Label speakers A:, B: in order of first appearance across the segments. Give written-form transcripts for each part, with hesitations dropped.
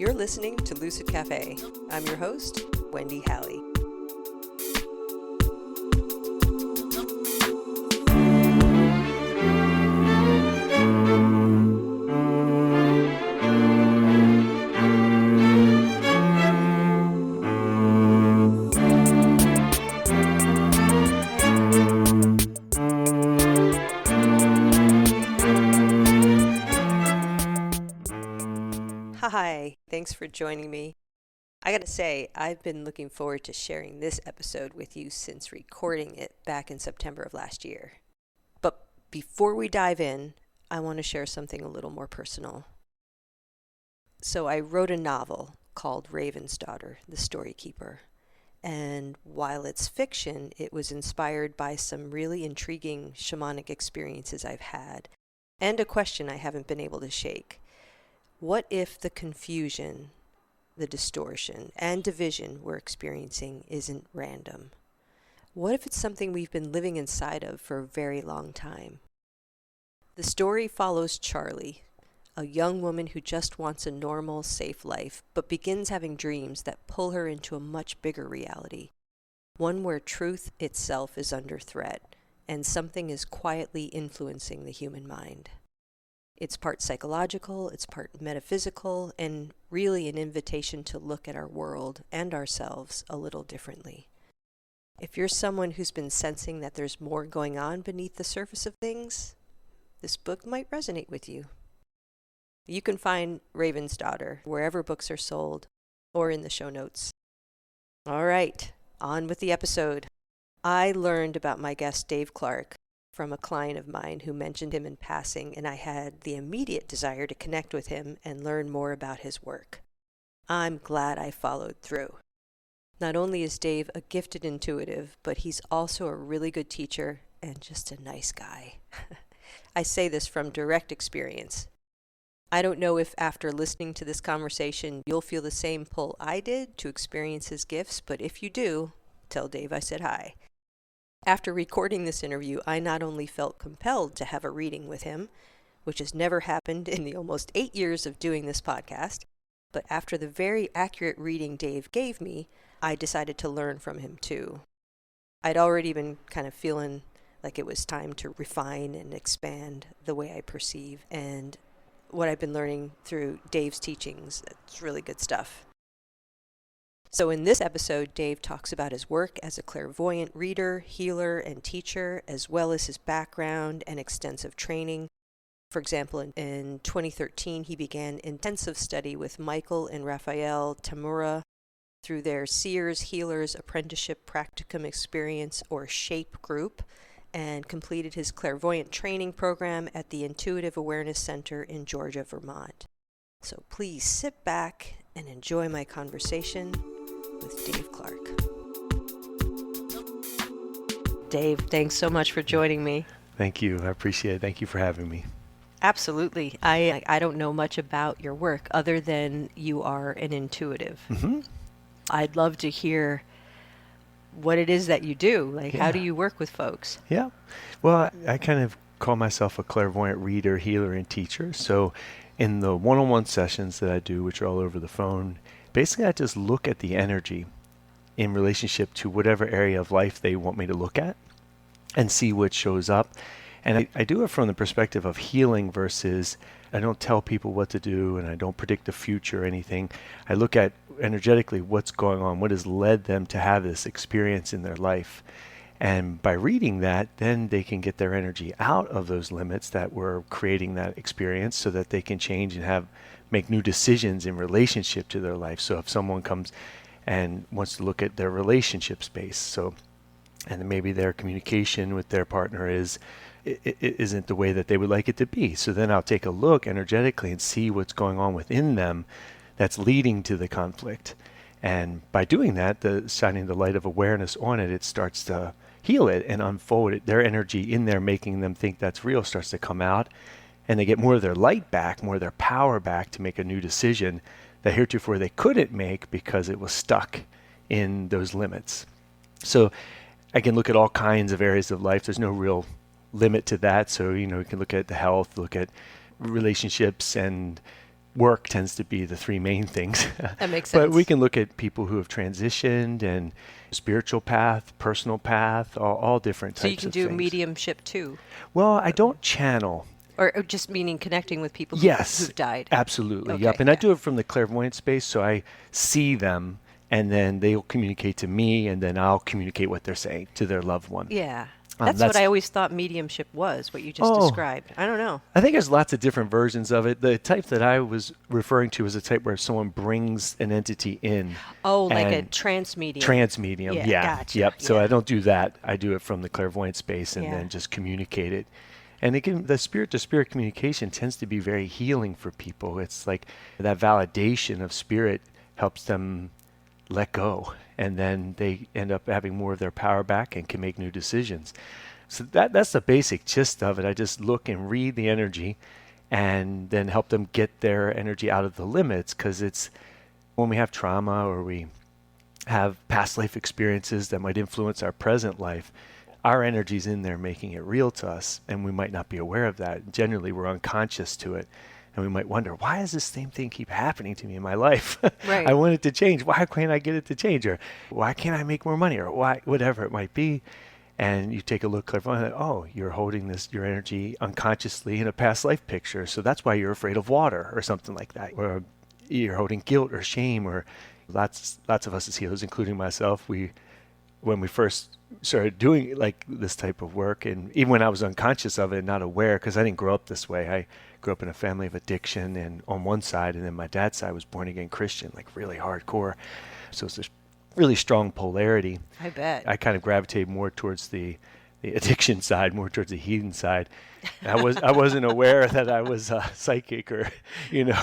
A: You're listening to Lucid Cafe. I'm your host, Wendy Halley. Hi, thanks for joining me. I gotta say, I've been looking forward to sharing this episode with you since recording it back in September of last year. But before we dive in, I want to share something a little more personal. So I wrote a novel called Raven's Daughter, The Story Keeper. And while it's fiction, it was inspired by some really intriguing shamanic experiences I've had and a question I haven't been able to shake. What if the confusion, the distortion, and division we're experiencing isn't random? What if it's something we've been living inside of for a very long time? The story follows Charlie, a young woman who just wants a normal, safe life, but begins having dreams that pull her into a much bigger reality, one where truth itself is under threat, and something is quietly influencing the human mind. It's part psychological, it's part metaphysical, and really an invitation to look at our world and ourselves a little differently. If you're someone who's been sensing that there's more going on beneath the surface of things, this book might resonate with you. You can find Raven's Daughter wherever books are sold or in the show notes. All right, on with the episode. I learned about my guest Dave Clark from a client of mine who mentioned him in passing, and I had the immediate desire to connect with him and learn more about his work. I'm glad I followed through. Not only is Dave a gifted intuitive, but he's also a really good teacher and just a nice guy. I say this from direct experience. I don't know if after listening to this conversation you'll feel the same pull I did to experience his gifts, but if you do, tell Dave I said hi. After recording this interview, I not only felt compelled to have a reading with him, which has never happened in the almost 8 years of doing this podcast, but after the very accurate reading Dave gave me, I decided to learn from him too. I'd already been kind of feeling like it was time to refine and expand the way I perceive, and what I've been learning through Dave's teachings, it's really good stuff. So in this episode, Dave talks about his work as a clairvoyant reader, healer, and teacher, as well as his background and extensive training. For example, in 2013, he began intensive study with Michael and Raphael Tamura through their Seers Healers Apprenticeship Practicum Experience, or SHAPE group, and completed his clairvoyant training program at the Intuitive Awareness Center in Georgia, Vermont. So please sit back and enjoy my conversation with Dave Clark. Dave, thanks so much for joining me.
B: Thank you. I appreciate it. Thank you for having me.
A: Absolutely. I don't know much about your work other than you are an intuitive.
B: Mm-hmm.
A: I'd love to hear what it is that you do. How do you work with folks?
B: Yeah. Well, I kind of call myself a clairvoyant reader, healer, and teacher. So in the one-on-one sessions that I do, which are all over the phone, basically I just look at the energy in relationship to whatever area of life they want me to look at and see what shows up. And I do it from the perspective of healing versus I don't tell people what to do and I don't predict the future or anything. I look at energetically what's going on, what has led them to have this experience in their life. And by reading that, then they can get their energy out of those limits that were creating that experience so that they can change and make new decisions in relationship to their life. So if someone comes and wants to look at their relationship space, and maybe their communication with their partner isn't the way that they would like it to be. So then I'll take a look energetically and see what's going on within them that's leading to the conflict. And by doing that, shining the light of awareness on it, it starts to heal it and unfold it. Their energy in there making them think that's real starts to come out, and they get more of their light back, more of their power back to make a new decision that heretofore they couldn't make because it was stuck in those limits. So I can look at all kinds of areas of life. There's no real limit to that. So, you can look at the health, look at relationships and work tends to be the three main things.
A: That makes
B: But we
A: sense.
B: can look at people who have transitioned and spiritual path, personal path, all different
A: So you
B: types
A: can
B: of
A: do
B: things.
A: mediumship too,
B: Well, I don't channel.
A: or just meaning connecting with people
B: Yes,
A: who've died.
B: absolutely. Yep.
A: Okay,
B: And I
A: yeah.
B: do it from the clairvoyant space, so I see them and then they'll communicate to me and then I'll communicate what they're saying to their loved one.
A: Yeah. That's what
B: That's
A: I always thought mediumship was, what you just
B: oh,
A: described. I don't know.
B: I think there's lots of different versions of it. The type that I was referring to is a type where someone brings an entity in
A: Oh, like a
B: and
A: trance medium.
B: trans medium.
A: Yeah,
B: Yeah.
A: gotcha.
B: Yep. So I
A: Yeah.
B: don't do that. I do it from the clairvoyant space and
A: Yeah.
B: then just communicate it. And again, the spirit to spirit communication tends to be very healing for people. It's like that validation of spirit helps them let go. And then they end up having more of their power back and can make new decisions. So that's the basic gist of it. I just look and read the energy and then help them get their energy out of the limits, because it's when we have trauma or we have past life experiences that might influence our present life, our energy's in there making it real to us, and we might not be aware of that. Generally, we're unconscious to it, and we might wonder, why does this same thing keep happening to me in my life? I
A: Right.
B: want it to change. Why can't I get it to change? Or why can't I make more money? Or why, whatever it might be. And you take a look, clairvoyant, oh, you're holding this, your energy unconsciously in a past life picture. So that's why you're afraid of water or something like that. Or you're holding guilt or shame, or lots of us as healers, including myself, when we first started doing like this type of work, and even when I was unconscious of it and not aware, because I didn't grow up this way. I grew up in a family of addiction, and on one side, and then my dad's side was born again Christian, like really hardcore. So it's this really strong polarity.
A: I bet.
B: I kind of gravitated more towards the addiction side, more towards the heathen side. I wasn't aware that I was psychic or, you know,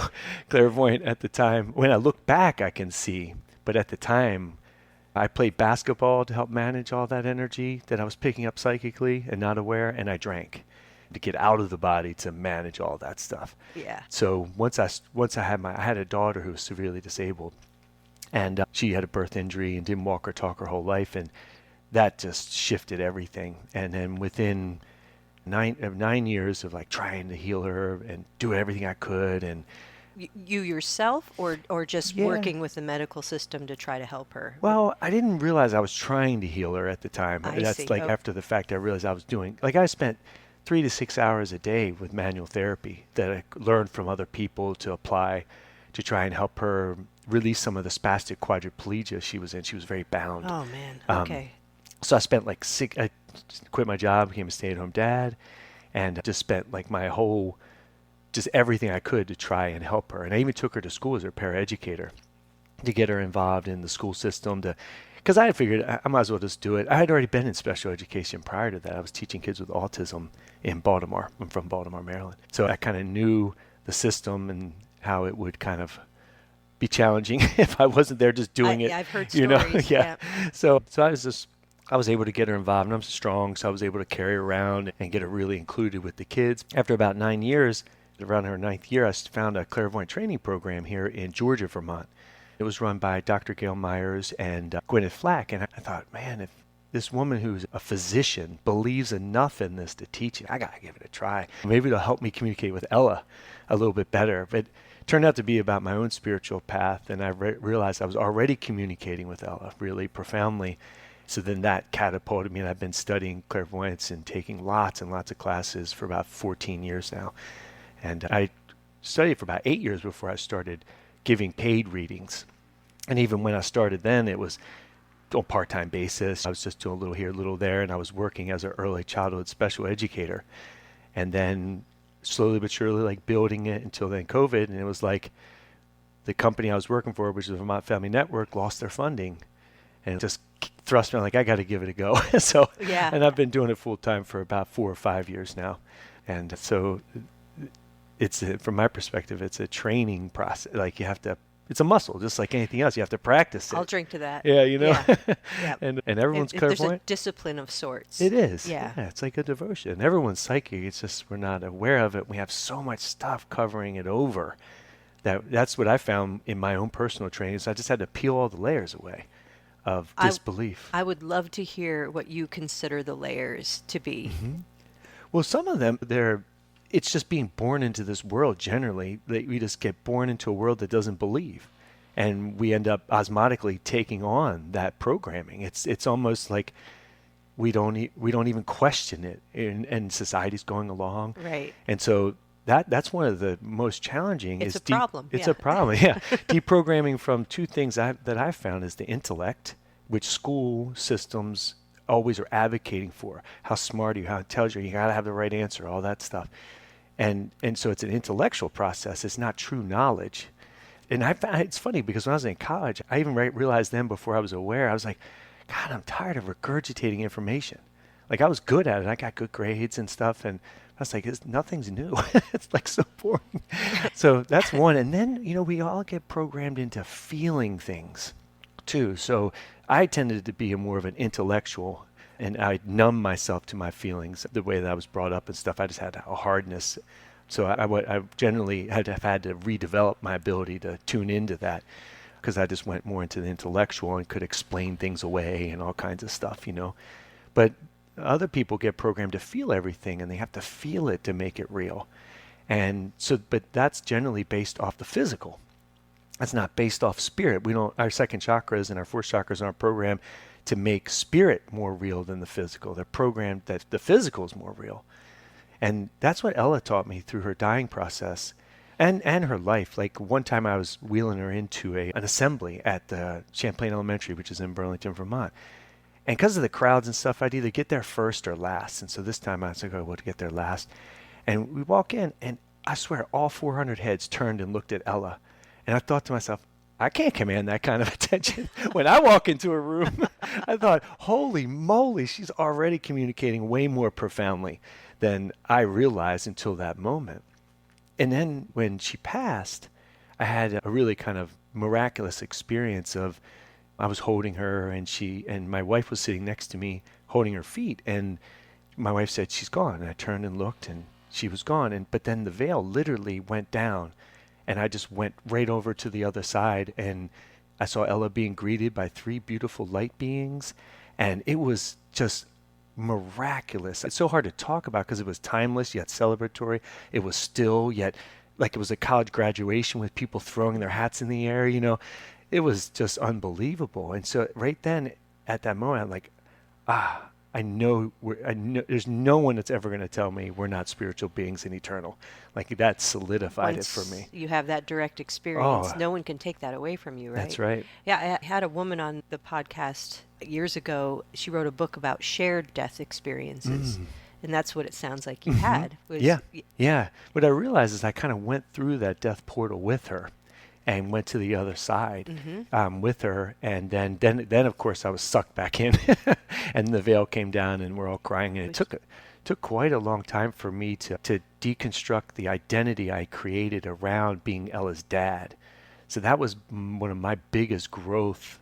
B: clairvoyant at the time. When I look back, I can see, but at the time, I played basketball to help manage all that energy that I was picking up psychically and not aware, and I drank to get out of the body to manage all that stuff.
A: Yeah.
B: So once I had a daughter who was severely disabled, and she had a birth injury and didn't walk or talk her whole life, and that just shifted everything. And then within 9 years of like trying to heal her and do everything I could, and
A: You yourself, or just
B: yeah,
A: working with the medical system to try to help her?
B: well, I didn't realize I was trying to heal her at the time.
A: I
B: That's
A: see.
B: like
A: Oh,
B: after the fact I realized I was doing, like I spent 3 to 6 hours a day with manual therapy that I learned from other people to apply to try and help her release some of the spastic quadriplegia she was in. She was very bound.
A: oh man.
B: Um,
A: Okay.
B: so I spent like I quit my job, became a stay-at-home dad, and just spent like my whole, just everything I could to try and help her. And I even took her to school as her paraeducator to get her involved in the school system, to because I had figured I might as well just do it. I had already been in special education prior to that. I was teaching kids with autism in Baltimore. I'm from Baltimore, Maryland. So I kind of knew the system and how it would kind of be challenging if I wasn't there just doing it,
A: I've heard
B: you know?
A: stories.
B: Yeah.
A: Yeah.
B: So I was able to get her involved, and I'm strong, so I was able to carry her around and get her really included with the kids. After about 9 years, around her ninth year, I found a clairvoyant training program here in Georgia, Vermont. It was run by Dr. Gail Myers and Gwyneth Flack, and I thought, man, if this woman who's a physician believes enough in this to teach it, I gotta give it a try. Maybe it'll help me communicate with Ella a little bit better. But it turned out to be about my own spiritual path, and I realized I was already communicating with Ella really profoundly. So then that catapulted me, and I've been studying clairvoyance and taking lots and lots of classes for about 14 years now. And I studied for about 8 years before I started giving paid readings. And even when I started then, it was on a part-time basis. I was just doing a little here, a little there, and I was working as an early childhood special educator. And then slowly but surely, like building it until then COVID, and it was like the company I was working for, which is the Vermont Family Network, lost their funding, and it just thrust me like I got to give it a go. So,
A: Yeah.
B: and I've been doing it full time for about 4 or 5 years now, and so it's from my perspective, it's a training process. Like you have to, it's a muscle, just like anything else. You have to practice
A: I'll
B: it.
A: drink to that.
B: Yeah, you know.
A: Yeah. Yeah.
B: And everyone's
A: If there's a
B: clairvoyant.
A: discipline of sorts.
B: It is.
A: Yeah.
B: Yeah, it's like a devotion. Everyone's psychic. It's just we're not aware of it. We have so much stuff covering it over. That's what I found in my own personal training. So I just had to peel all the layers away of
A: I
B: disbelief.
A: I would love to hear what you consider the layers to be.
B: Well, some of them, they're it's just being born into this world generally. That we just get born into a world that doesn't believe. And we end up osmotically taking on that programming. It's almost like we don't even question it, and society's going along.
A: Right.
B: And so that's one of the most challenging.
A: It's a problem.
B: It's
A: yeah.
B: a problem. Yeah, deprogramming from two things that I've found is the intellect, which school systems always are advocating for. How smart are you? How intelligent? You got to have the right answer. All that stuff. And so it's an intellectual process. It's not true knowledge. And I found it's funny because when I was in college, I even realized then before I was aware, I was like, God, I'm tired of regurgitating information. Like I was good at it. I got good grades and stuff. And I was like, nothing's new. It's like so boring. So that's one. And then, we all get programmed into feeling things too. So I tended to be more of an intellectual, and I numb myself to my feelings the way that I was brought up and stuff. I just had a hardness. So I generally have had to redevelop my ability to tune into that, because I just went more into the intellectual and could explain things away and all kinds of stuff. But other people get programmed to feel everything, and they have to feel it to make it real. And so, but that's generally based off the physical. That's not based off spirit. Our second chakras and our fourth chakras aren't programmed to make spirit more real than the physical. They're programmed that the physical is more real. And that's what Ella taught me through her dying process and her life. Like one time I was wheeling her into an assembly at the Champlain Elementary, which is in Burlington, Vermont. And because of the crowds and stuff, I'd either get there first or last. And so this time I was like, to get there last. And we walk in, and I swear all 400 heads turned and looked at Ella. And I thought to myself, I can't command that kind of attention. When I walk into a room, I thought, holy moly, she's already communicating way more profoundly than I realized until that moment. And then when she passed, I had a really kind of miraculous experience of, I was holding her, and my wife was sitting next to me holding her feet, and my wife said, she's gone. And I turned and looked, and she was gone. But then the veil literally went down, and I just went right over to the other side, and I saw Ella being greeted by 3 beautiful light beings, and it was just miraculous. It's so hard to talk about because it was timeless yet celebratory. It was still yet like it was a college graduation with people throwing their hats in the air. It was just unbelievable. And so right then at that moment, I'm like, I know there's no one that's ever going to tell me we're not spiritual beings and eternal. Like that solidified
A: Once
B: it for me.
A: you have that direct experience, no one can take that away from you, right?
B: That's right.
A: Yeah, I had a woman on the podcast years ago. She wrote a book about shared death experiences. And that's what it sounds like you had.
B: Yeah. What I realized is I kind of went through that death portal with her and went to the other side with her. And then of course, I was sucked back in and the veil came down and we're all crying. And it took quite a long time for me to deconstruct the identity I created around being Ella's dad. So that was one of my biggest growth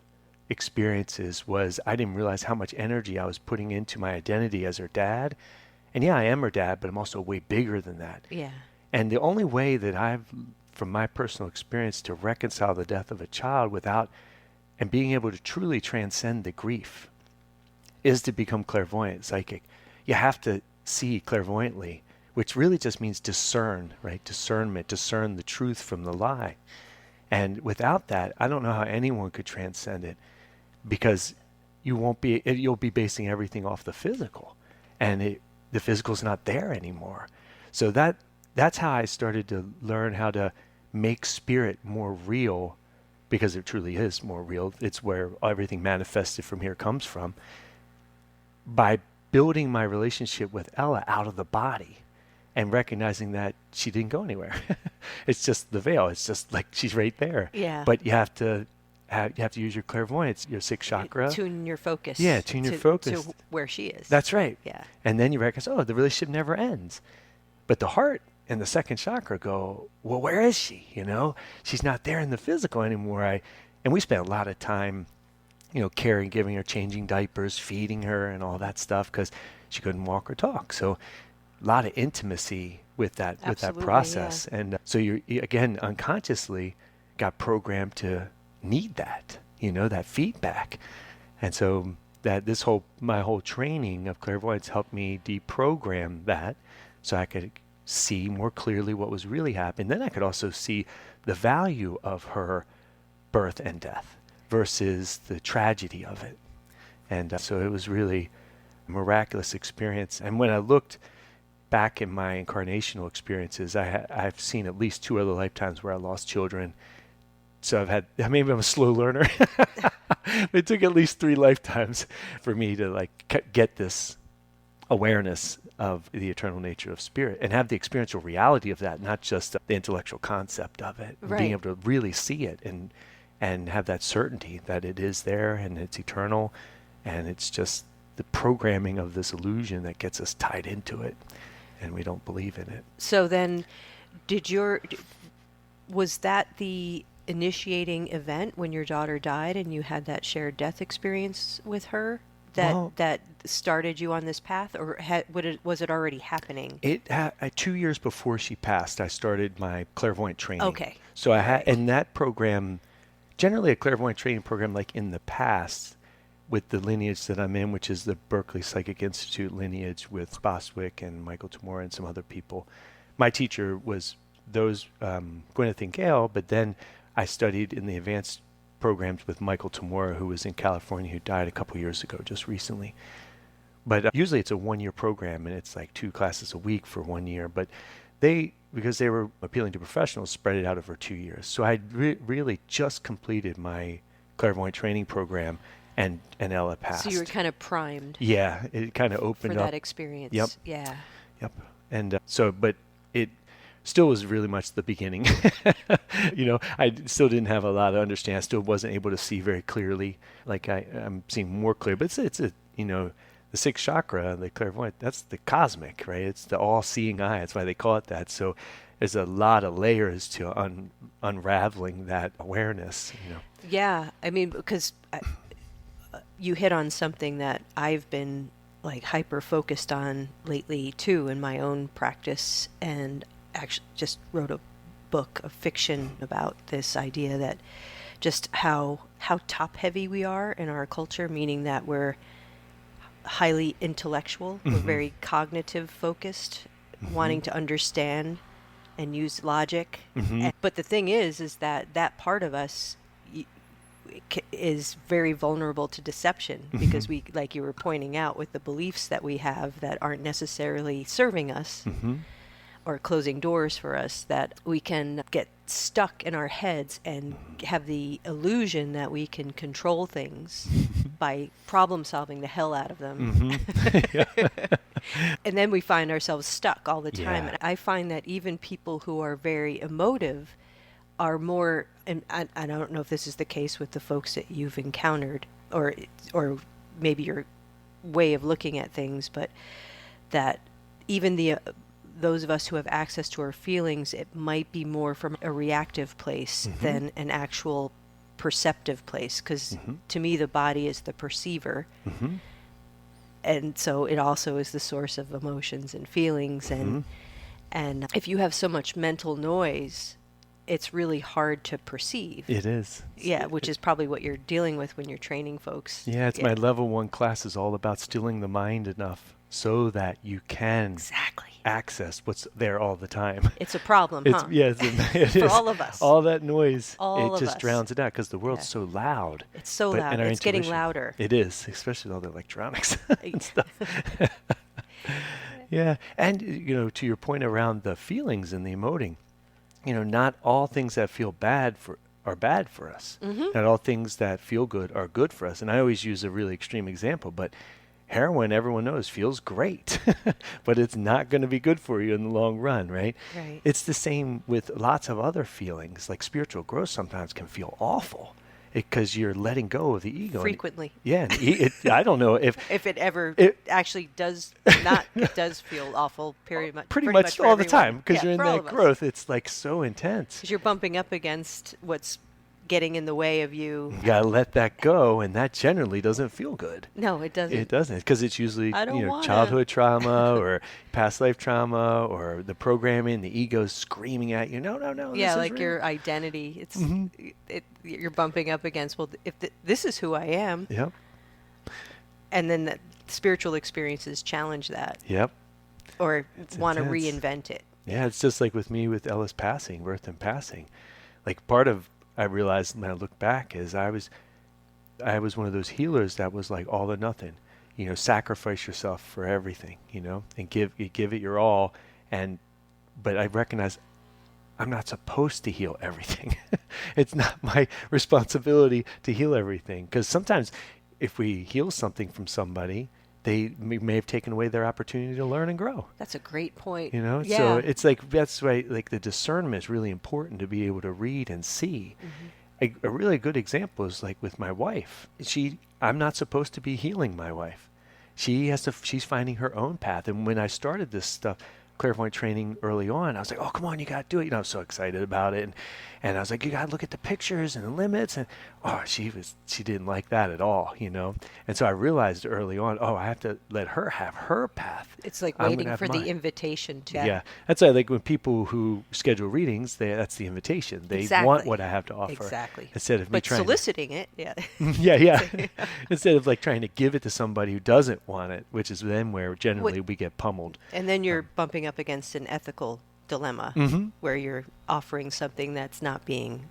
B: experiences. Was I didn't realize how much energy I was putting into my identity as her dad. And yeah, I am her dad, but I'm also way bigger than that.
A: Yeah.
B: And the only way that I've, from my personal experience, to reconcile the death of a child and being able to truly transcend the grief is to become clairvoyant, psychic. You have to see clairvoyantly, which really just means discern, right? Discernment, discern the truth from the lie. And without that, I don't know how anyone could transcend it, because you'll be basing everything off the physical, and the physical's not there anymore. So that's how I started to learn how to make spirit more real, because it truly is more real. It's where everything manifested from here comes from, by building my relationship with Ella out of the body and recognizing that she didn't go anywhere. It's just the veil. It's just like she's right there.
A: Yeah.
B: But you have to use your clairvoyance, your sixth chakra.
A: Tune your focus.
B: Yeah, tune your focus
A: to where she is.
B: That's right.
A: Yeah.
B: And then you recognize, the relationship never ends. But the heart and the second chakra go, well, where is she? She's not there in the physical anymore. And we spent a lot of time, caring, giving her, changing diapers, feeding her, and all that stuff, because she couldn't walk or talk. So a lot of intimacy with that process. Yeah. And so you again unconsciously got programmed to need that, that feedback. And so that my whole training of clairvoyance helped me deprogram that, so I could see more clearly what was really happening. Then I could also see the value of her birth and death versus the tragedy of it. And so it was really a miraculous experience. And when I looked back in my incarnational experiences, I've seen at least 2 other lifetimes where I lost children. So maybe I'm a slow learner. It took at least 3 lifetimes for me to get this awareness of the eternal nature of spirit and have the experiential reality of that, not just the intellectual concept of it.
A: Right.
B: Being able to really see it and have that certainty that it is there and it's eternal, and it's just the programming of this illusion that gets us tied into it, and we don't believe in it.
A: So then, was that the initiating event when your daughter died and you had that shared death experience with her that started you on this path, or was it already happening?
B: 2 years before she passed, I started my clairvoyant training.
A: Okay.
B: So I had, and that program, generally a clairvoyant training program like in the past, with the lineage that I'm in, which is the Berkeley Psychic Institute lineage with Bostwick and Michael Tamora and some other people. My teacher was Gwyneth and Gale, but then I studied in the advanced programs with Michael Tamora, who was in California, who died a couple years ago, just recently. But usually it's a 1-year program, and it's like 2 classes a week for 1 year. But because they were appealing to professionals, spread it out over 2 years. So I really just completed my clairvoyant training program, and Ella passed.
A: So you were kind of primed.
B: Yeah, it kind of opened
A: for
B: up.
A: that experience.
B: Yep.
A: Yeah.
B: Yep. And but it still was really much the beginning. I still didn't have a lot of understanding. I still wasn't able to see very clearly. Like I'm seeing more clear. But it's the 6th chakra, the clairvoyant, that's the cosmic, right? It's the all-seeing eye. That's why they call it that. So there's a lot of layers to unraveling that awareness.
A: Yeah. I mean, because you hit on something that I've been hyper focused on lately too in my own practice, and actually just wrote a book of fiction about this idea that just how top heavy we are in our culture, meaning that we're highly intellectual, we're very cognitive focused, wanting to understand and use logic. But the thing is that part of us is very vulnerable to deception, because we, like you were pointing out, with the beliefs that we have that aren't necessarily serving us or closing doors for us, that we can get stuck in our heads and have the illusion that we can control things by problem solving the hell out of them. And then we find ourselves stuck all the time.
B: Yeah.
A: And I find that even people who are very emotive are more, and I don't know if this is the case with the folks that you've encountered, or maybe your way of looking at things, but that even those of us who have access to our feelings, it might be more from a reactive place than an actual perceptive place, because to me the body is the perceiver, and so it also is the source of emotions and feelings, and if you have so much mental noise, it's really hard to perceive.
B: It is.
A: Yeah, which is probably what you're dealing with when you're training folks.
B: Yeah, my level 1 class is all about stilling the mind enough so that you can access what's there all the time.
A: It's a problem, huh?
B: It
A: For
B: is.
A: all of us.
B: All that noise,
A: All
B: it
A: of
B: just
A: us.
B: drowns it out, because the world's so loud.
A: It's so loud. It's getting louder.
B: It is, especially with all the electronics and stuff. Yeah, and to your point around the feelings and the emoting, not all things that feel bad are bad for us. Not all things that feel good are good for us. And I always use a really extreme example, but heroin, everyone knows, feels great, but it's not going to be good for you in the long run, right?
A: Right.
B: It's the same with lots of other feelings, like spiritual growth sometimes can feel awful because you're letting go of the ego.
A: Frequently.
B: I don't know if
A: it ever actually does not, it does feel awful, pretty much
B: all
A: everyone.
B: the time, because you're in
A: for all
B: that
A: of us.
B: growth. It's like so intense.
A: Because you're bumping up against what's getting in the way of you.
B: You gotta let that go, and that generally doesn't feel good.
A: No, it doesn't.
B: It doesn't, because it's usually
A: wanna.
B: childhood trauma or past life trauma or the programming, the ego's screaming at you. No.
A: Yeah,
B: this
A: like
B: is real.
A: your identity. It's you're bumping up against. Well, if this is who I am.
B: Yep.
A: And then the spiritual experiences challenge that.
B: Yep.
A: Or want to
B: intense.
A: reinvent it.
B: Yeah, it's just like with me with Ellis passing, birth and passing. Like part of I realized when I look back is I was one of those healers that was like all or nothing. Sacrifice yourself for everything, and give it your all. And but I recognize I'm not supposed to heal everything. It's not my responsibility to heal everything. Because sometimes if we heal something from somebody, they may have taken away their opportunity to learn and grow.
A: That's a great point.
B: So
A: Yeah.
B: it's like that's why like the discernment is really important to be able to read and see. A really good example is like with my wife. I'm not supposed to be healing my wife. She's finding her own path. And when I started this stuff, clairvoyant training early on, I was like, oh, come on, you got to do it. I was so excited about it. And I was like, you got to look at the pictures and the limits. And she didn't like that at all. And so I realized early on, I have to let her have her path.
A: It's like
B: I'm gonna
A: waiting
B: have
A: for
B: mine.
A: the invitation to.
B: Yeah, that's why like when people who schedule readings, that's the invitation. They
A: Exactly.
B: want what I have to offer.
A: Exactly.
B: Instead of me
A: But
B: trying
A: soliciting it, yeah.
B: yeah. Instead of like trying to give it to somebody who doesn't want it, which is then where generally
A: What-
B: we get pummeled.
A: And then you're bumping up against an ethical dilemma where you're offering something that's not being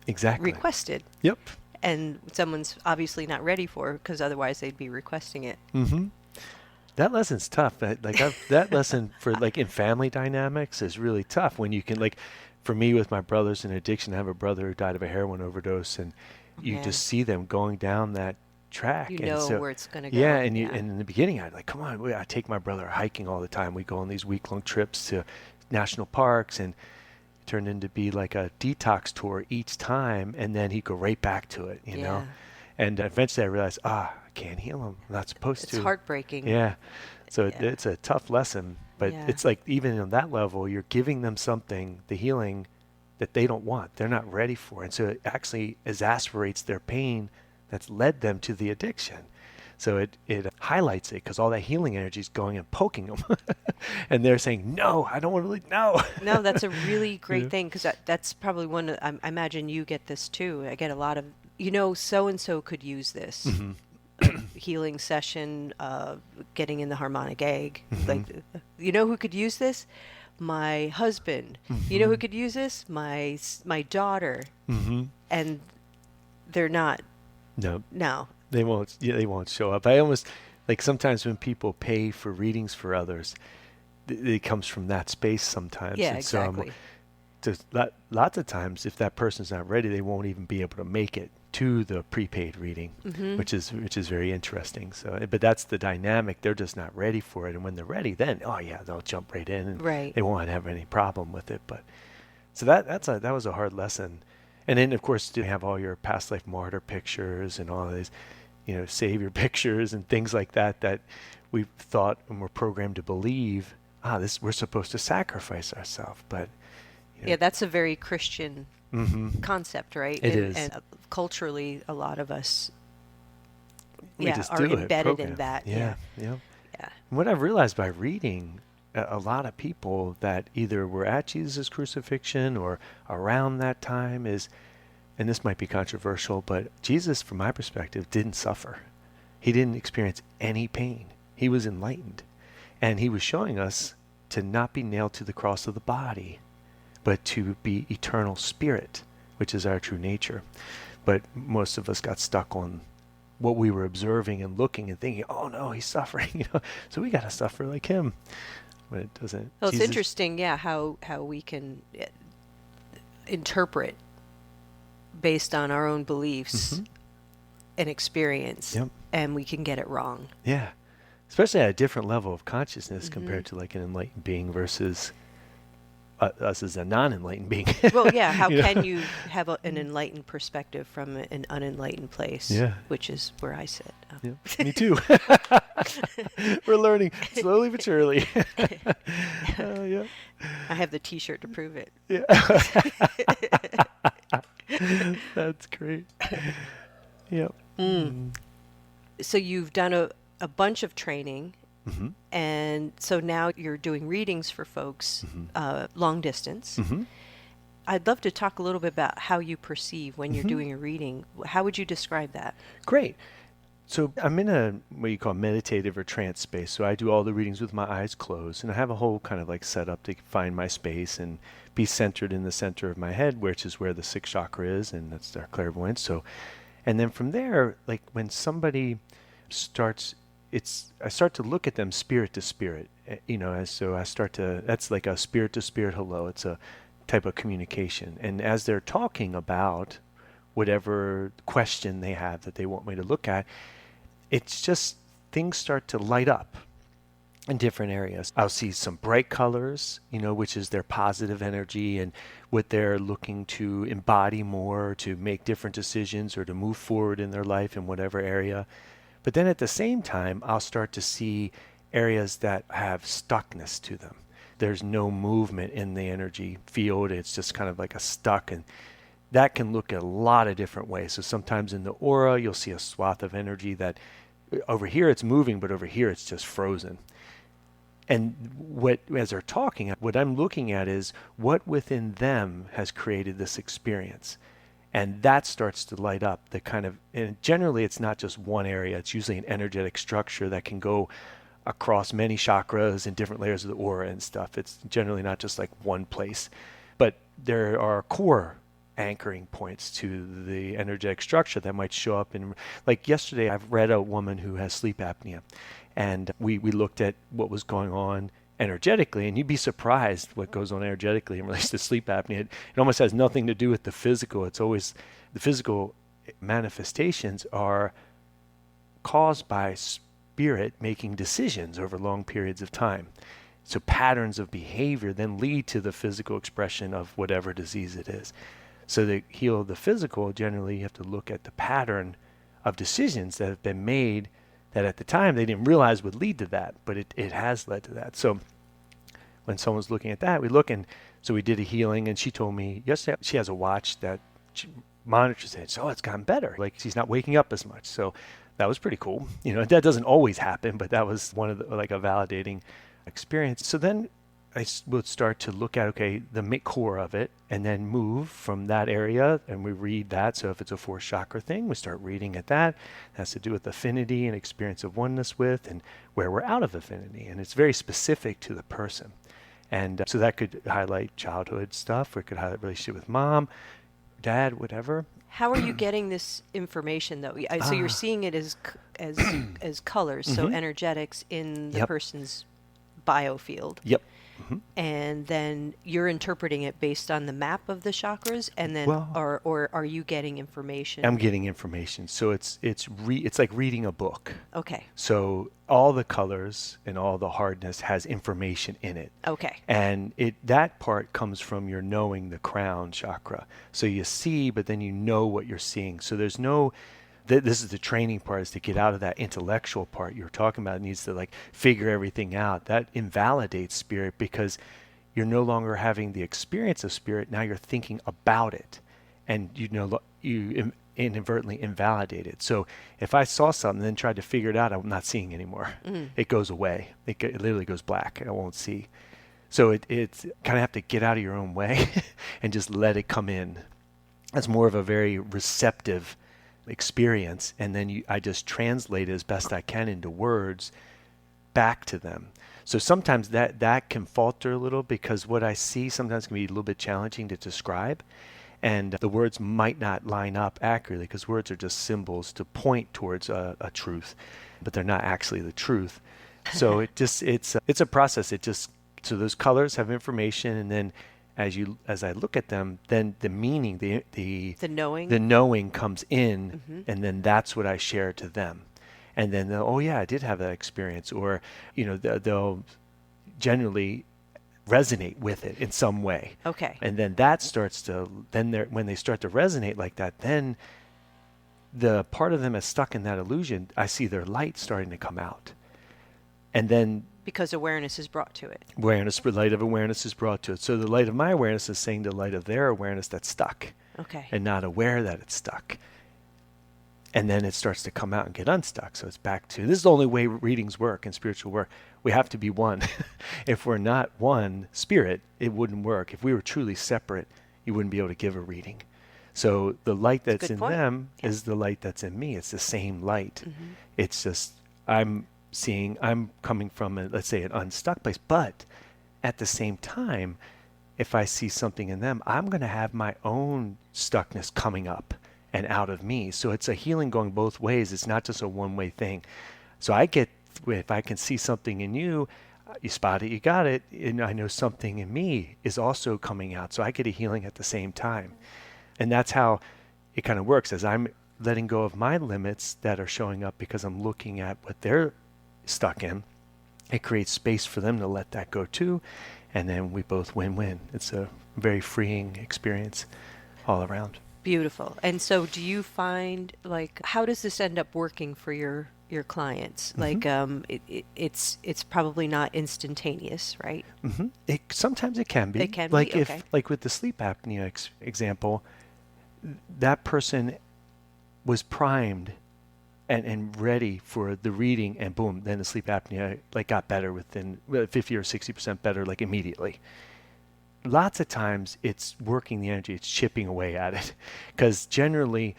B: Exactly.
A: requested.
B: Yep.
A: And someone's obviously not ready for it because otherwise they'd be requesting it.
B: That lesson's tough. That lesson for like in family dynamics is really tough when you can like, for me with my brothers in addiction, I have a brother who died of a heroin overdose, and you
A: Man.
B: just see them going down that track.
A: You
B: and
A: know
B: so,
A: where it's going to go.
B: yeah, and in the beginning, I'd like, come on, I take my brother hiking all the time. We go on these week-long trips to national parks, and it turned into be like a detox tour each time, and then he'd go right back to it, you know.
A: Yeah.
B: And eventually, I realized, I can't heal him. I'm not supposed
A: It's
B: to.
A: heartbreaking.
B: Yeah. So
A: Yeah.
B: it's a tough lesson, but
A: Yeah.
B: it's like even on that level, you're giving them something, the healing that they don't want. They're not ready for. And so it actually exacerbates their pain that's led them to the addiction. So it highlights it because all that healing energy is going and poking them. And they're saying, no, I don't want to no.
A: No, that's a really great
B: Yeah.
A: thing because that's probably one. I imagine you get this too. I get a lot of, so and so could use this healing session, getting in the harmonic egg. Like, who could use this? My husband. You know who could use this? My daughter. And they're not.
B: No,
A: No.
B: they won't. Yeah, they won't show up. I almost like sometimes when people pay for readings for others, it comes from that space sometimes.
A: Yeah,
B: And so
A: exactly.
B: just lots of times, if that person's not ready, they won't even be able to make it to the prepaid reading, which is very interesting. So, but that's the dynamic. They're just not ready for it, and when they're ready, then they'll jump right in, and
A: Right.
B: they won't have any problem with it. But so that was a hard lesson. And then of course to have all your past life martyr pictures and all these, savior pictures and things like that we thought and were programmed to believe, we're supposed to sacrifice ourselves, but
A: Yeah, that's a very Christian concept, right?
B: It
A: and,
B: is.
A: And culturally, a lot of us,
B: we just
A: are
B: do it,
A: embedded in
B: program.
A: that.
B: Yeah.
A: Yeah.
B: And what I've realized by reading a lot of people that either were at Jesus' crucifixion or around that time is, and this might be controversial, but Jesus, from my perspective, didn't suffer. He didn't experience any pain. He was enlightened. And he was showing us to not be nailed to the cross of the body, but to be eternal spirit, which is our true nature. But most of us got stuck on what we were observing and looking and thinking, oh no, he's suffering, so we got to suffer like him. But it doesn't.
A: Well, it's
B: Jesus-
A: interesting, how we can interpret based on our own beliefs and experience,
B: Yep.
A: and we can get it wrong.
B: Yeah. Especially at a different level of consciousness compared to like an enlightened being versus us as a non-enlightened being.
A: Well, yeah, how
B: You know?
A: can you have an enlightened perspective from an unenlightened place?
B: Yeah.
A: Which is where I sit.
B: Yeah, me too. We're learning slowly but surely. Yeah.
A: I have the T-shirt to prove it.
B: Yeah. That's great. Yep.
A: So you've done a bunch of training, and so now you're doing readings for folks long distance. I'd love to talk a little bit about how you perceive when you're doing a reading. How would you describe that?
B: Great. So I'm in a what you call meditative or trance space. So I do all the readings with my eyes closed, and I have a whole kind of like setup to find my space and be centered in the center of my head, which is where the sixth chakra is, and that's our clairvoyance. So, and then from there, like when somebody starts, I start to look at them spirit to spirit, so I start to, that's like a spirit to spirit hello. It's a type of communication. And as they're talking about whatever question they have that they want me to look at, it's just things start to light up in different areas. I'll see some bright colors, which is their positive energy and what they're looking to embody more, to make different decisions or to move forward in their life in whatever area. But then at the same time, I'll start to see areas that have stuckness to them. There's no movement in the energy field. It's just kind of like a stuck, and that can look a lot of different ways. So sometimes in the aura, you'll see a swath of energy that over here it's moving, but over here it's just frozen. And as they're talking, what I'm looking at is what within them has created this experience. And that starts to light up the kind of, and generally it's not just one area, it's usually an energetic structure that can go across many chakras and different layers of the aura and stuff. It's generally not just like one place. But there are core anchoring points to the energetic structure that might show up in, like yesterday I've read a woman who has sleep apnea, and we looked at what was going on energetically, and you'd be surprised what goes on energetically in relation to sleep apnea. It almost has nothing to do with the physical. It's always the physical manifestations are caused by spirit making decisions over long periods of time. So patterns of behavior then lead to the physical expression of whatever disease it is. So to heal the physical, generally you have to look at the pattern of decisions that have been made that at the time they didn't realize would lead to that, but it has led to that. So when someone's looking at that, we look, and so we did a healing, and she told me yesterday she has a watch that she monitors it. So it's gotten better. Like she's not waking up as much. So that was pretty cool. That doesn't always happen, but that was one of the, like a validating experience. So then I would start to look at, okay, the core of it, and then move from that area, and we read that. So if it's a fourth chakra thing, we start reading at that. It has to do with affinity and experience of oneness with, and where we're out of affinity. And it's very specific to the person. And so that could highlight childhood stuff, or it could highlight relationship with mom, dad, whatever.
A: How are you getting this information, though? So you're seeing it as colors, so energetics in the person's biofield.
B: Yep.
A: And then you're interpreting it based on the map of the chakras, and then, or are you getting information?
B: I'm getting information. So it's like reading a book.
A: Okay.
B: So all the colors and all the hardness has information in it.
A: Okay.
B: And that part comes from your knowing the crown chakra. So you see, but then you know what you're seeing. So there's no. This is the training part, is to get out of that intellectual part you're talking about. It needs to like figure everything out. That invalidates spirit, because you're no longer having the experience of spirit. Now you're thinking about it, and you inadvertently invalidate it. So if I saw something and then tried to figure it out, I'm not seeing anymore. It goes away. It literally goes black. I won't see. So it's kind of have to get out of your own way and just let it come in. That's more of a very receptive experience, and then I just translate it as best I can into words back to them. So sometimes that can falter a little, because what I see sometimes can be a little bit challenging to describe, and the words might not line up accurately, because words are just symbols to point towards a truth, but they're not actually the truth. So it's a process. So those colors have information, and then as I look at them, then the meaning, the knowing comes in, and then that's what I share to them. And then oh yeah, I did have that experience, or they'll generally resonate with it in some way.
A: Okay.
B: And then that starts to, when they start to resonate like that, then the part of them that's stuck in that illusion, I see their light starting to come out. And then
A: because awareness is brought to it.
B: Light of awareness is brought to it. So the light of my awareness is saying the light of their awareness that's stuck.
A: Okay.
B: And not aware that it's stuck. And then it starts to come out and get unstuck. So it's back to, this is the only way readings work and spiritual work. We have to be one. If we're not one spirit, it wouldn't work. If we were truly separate, you wouldn't be able to give a reading. So the light
A: It's a
B: that's
A: good
B: in
A: point.
B: them
A: Yeah.
B: is the light that's in me. It's the same light.
A: Mm-hmm.
B: It's just I'm coming from let's say an unstuck place, but at the same time, if I see something in them, I'm going to have my own stuckness coming up and out of me. So it's a healing going both ways. It's not just a one-way thing. So if I can see something in you, you spot it, you got it, and I know something in me is also coming out. So I get a healing at the same time. And that's how it kind of works as I'm letting go of my limits that are showing up because I'm looking at what they're stuck in. It creates space for them to let that go too. And then we both win-win. It's a very freeing experience all around.
A: Beautiful. And so do you find, like, how does this end up working for your clients?
B: Mm-hmm.
A: Like, it's probably not instantaneous, right?
B: Mm-hmm. Sometimes it can
A: It
B: be.
A: can be?
B: Like
A: Okay.
B: if, like with the sleep apnea example, that person was primed and ready for the reading, and boom, then the sleep apnea like got better within 50 or 60% better, like immediately. Lots of times it's working the energy, it's chipping away at it, because generally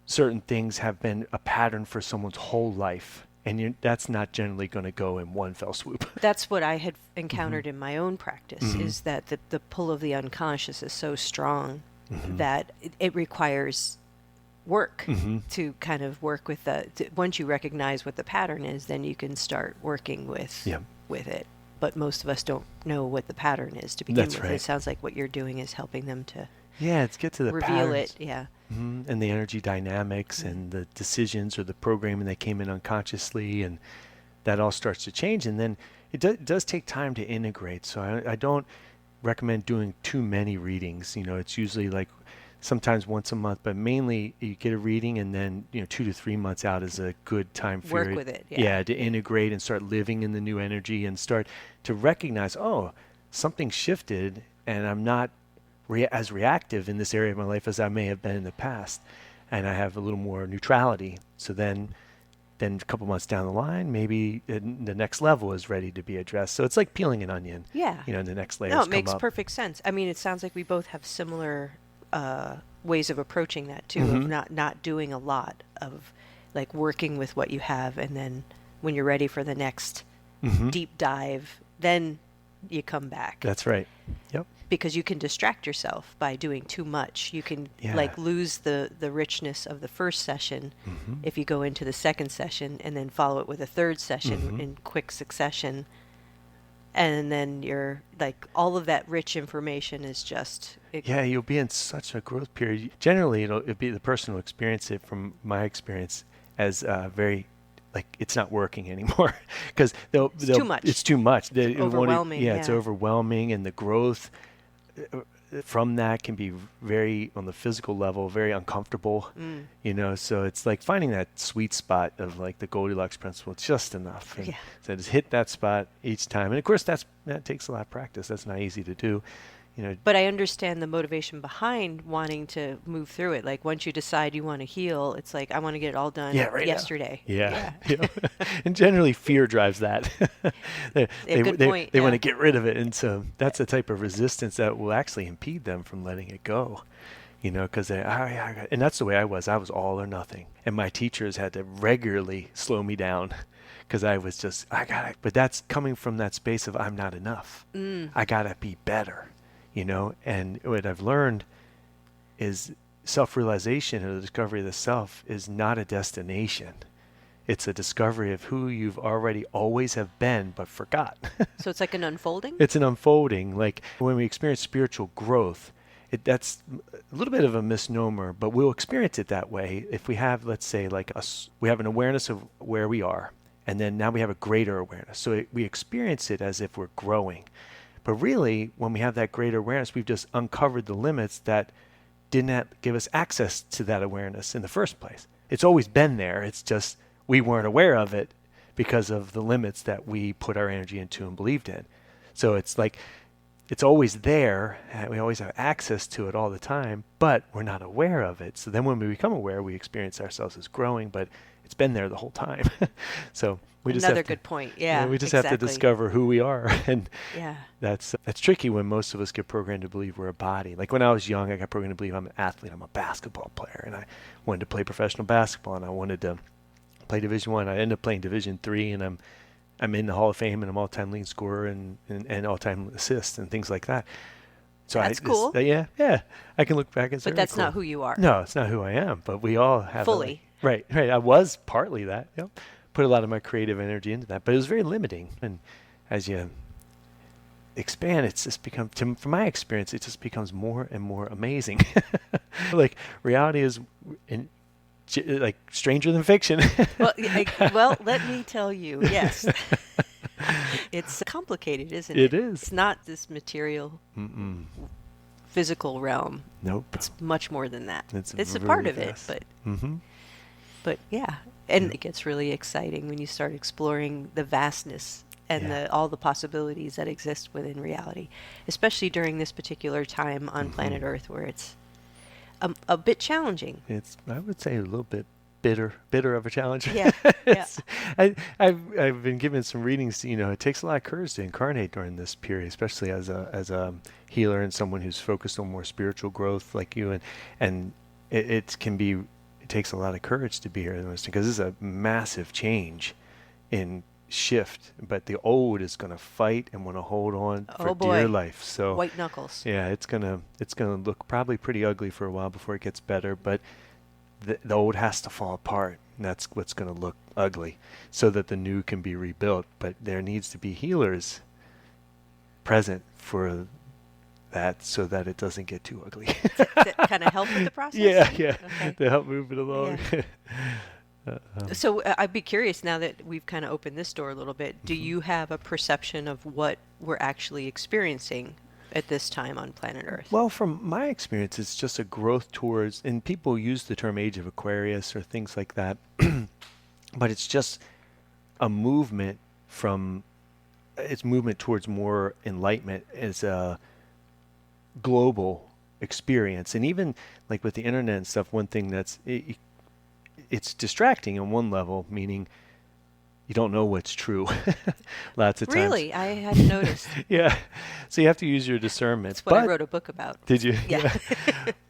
B: certain things have been a pattern for someone's whole life, and that's not generally going to go in one fell swoop.
A: That's what I had
B: Mm-hmm.
A: encountered in my own practice,
B: Mm-hmm.
A: is that the pull of the unconscious is so strong
B: Mm-hmm.
A: that it requires work
B: Mm-hmm.
A: to kind of work with once you recognize what the pattern is, then you can start working
B: Yeah,
A: with it. But most of us don't know what the pattern is to begin
B: that's
A: with.
B: right.
A: It sounds like what you're doing is helping them to
B: Yeah, it's get to the
A: reveal it.
B: patterns.
A: Yeah.
B: Mm-hmm. And the energy dynamics
A: Mm.
B: and the decisions or the programming that came in unconsciously, and that all starts to change. And then it does take time to integrate. So I don't recommend doing too many readings. It's usually like sometimes once a month, but mainly you get a reading, and then 2 to 3 months out is a good time
A: Work
B: period.
A: with it. Yeah.
B: Yeah, to integrate and start living in the new energy and start to recognize, oh, something shifted, and I'm not as reactive in this area of my life as I may have been in the past, and I have a little more neutrality. So then a couple months down the line, maybe the next level is ready to be addressed. So it's like peeling an onion.
A: Yeah.
B: The next
A: No,
B: layers
A: it
B: come
A: makes
B: up.
A: perfect sense. I mean, it sounds like we both have similar ways of approaching that too, of
B: Mm-hmm.
A: not doing a lot of like working with what you have, and then when you're ready for the next
B: Mm-hmm.
A: deep dive, then you come back.
B: That's right. Yep.
A: Because you can distract yourself by doing too much. You can
B: Yeah.
A: like lose the richness of the first session
B: Mm-hmm.
A: if you go into the second session and then follow it with a third session
B: Mm-hmm.
A: in quick succession. And then you're like, all of that rich information is just
B: Yeah, you'll be in such a growth period. Generally, it'll be the person will experience it, from my experience, as very like it's not working anymore, because
A: it's too
B: it's
A: much.
B: too much.
A: It's overwhelming.
B: Yeah, it's
A: Yeah.
B: overwhelming, and the growth from that can be very, on the physical level, very uncomfortable.
A: Mm.
B: So it's like finding that sweet spot of like the Goldilocks principle, just enough, and
A: Yeah.
B: so just hit that spot each time. And of course, that takes a lot of practice. That's not easy to do.
A: But I understand the motivation behind wanting to move through it. Like once you decide you want to heal, it's like, I want to get it all done
B: Yeah, right now.
A: yesterday.
B: Yeah. And generally fear drives that. they
A: A good point.
B: they want
A: Yeah.
B: to get rid of it, and so that's the type of resistance that will actually impede them from letting it go. Because and that's the way I was. I was all or nothing, and my teachers had to regularly slow me down, because I was just, I gotta. But that's coming from that space of I'm not enough.
A: Mm.
B: I gotta be better. And what I've learned is self-realization, or the discovery of the self, is not a destination. It's a discovery of who you've already always have been but forgot.
A: So it's like an unfolding?
B: It's an unfolding. Like when we experience spiritual growth, that's a little bit of a misnomer, but we'll experience it that way if we have, let's say, like we have an awareness of where we are, and then now we have a greater awareness. So we experience it as if we're growing. But really, when we have that greater awareness, we've just uncovered the limits that didn't give us access to that awareness in the first place. It's always been there. It's just we weren't aware of it because of the limits that we put our energy into and believed in. So it's like it's always there. We always have access to it all the time, but we're not aware of it. So then when we become aware, we experience ourselves as growing, but it's been there the whole time. So we just
A: Another
B: have to,
A: good point. Yeah,
B: we just have to
A: exactly.
B: discover who we are. And
A: Yeah.
B: that's tricky when most of us get programmed to believe we're a body. Like when I was young, I got programmed to believe I'm an athlete, I'm a basketball player, and I wanted to play professional basketball, and I wanted to play Division One. I ended up playing Division Three, and I'm in the Hall of Fame, and I'm all-time leading scorer and all-time assists and things like that. So
A: That's cool.
B: Yeah, I can look back and say,
A: But that's
B: cool.
A: not who you are.
B: No, it's not who I am. But we all have
A: Fully.
B: Right. I was partly that. Put a lot of my creative energy into that, but it was very limiting. And as you expand, it's just become, from my experience, it just becomes more and more amazing. Like reality is like stranger than fiction.
A: Well, let me tell you, yes. It's complicated, isn't it?
B: It is.
A: It's not this material, physical realm.
B: Nope.
A: It's much more than that. It's a
B: very
A: part of
B: vast.
A: it, but yeah. And it gets really exciting when you start exploring the vastness and all the possibilities that exist within reality, especially during this particular time on planet Earth where it's a bit challenging.
B: It's, I would say, a little bit bitter of a challenge.
A: Yeah, yeah.
B: I've been given some readings. It takes a lot of courage to incarnate during this period, especially as a healer and someone who's focused on more spiritual growth like you. And it takes a lot of courage to be here because this is a massive change in shift. But the old is going to fight and want to hold on for dear life. So
A: white knuckles.
B: Yeah, it's gonna look probably pretty ugly for a while before it gets better, but the old has to fall apart, and that's what's going to look ugly, so that the new can be rebuilt. But there needs to be healers present for that, so that it doesn't get too ugly.
A: That kind of help with the process?
B: Yeah,
A: Okay.
B: To help move it along.
A: Yeah. So I'd be curious, now that we've kind of opened this door a little bit, do you have a perception of what we're actually experiencing at this time on planet Earth?
B: Well, from my experience, it's just a growth towards, and people use the term Age of Aquarius or things like that, but it's just a movement towards more enlightenment as a global experience. And even like with the internet and stuff, one thing it's distracting on one level, meaning you don't know what's true lots of times.
A: Really? I hadn't noticed.
B: Yeah. So you have to use your discernment.
A: That's what I wrote a book about.
B: Did you?
A: Yeah.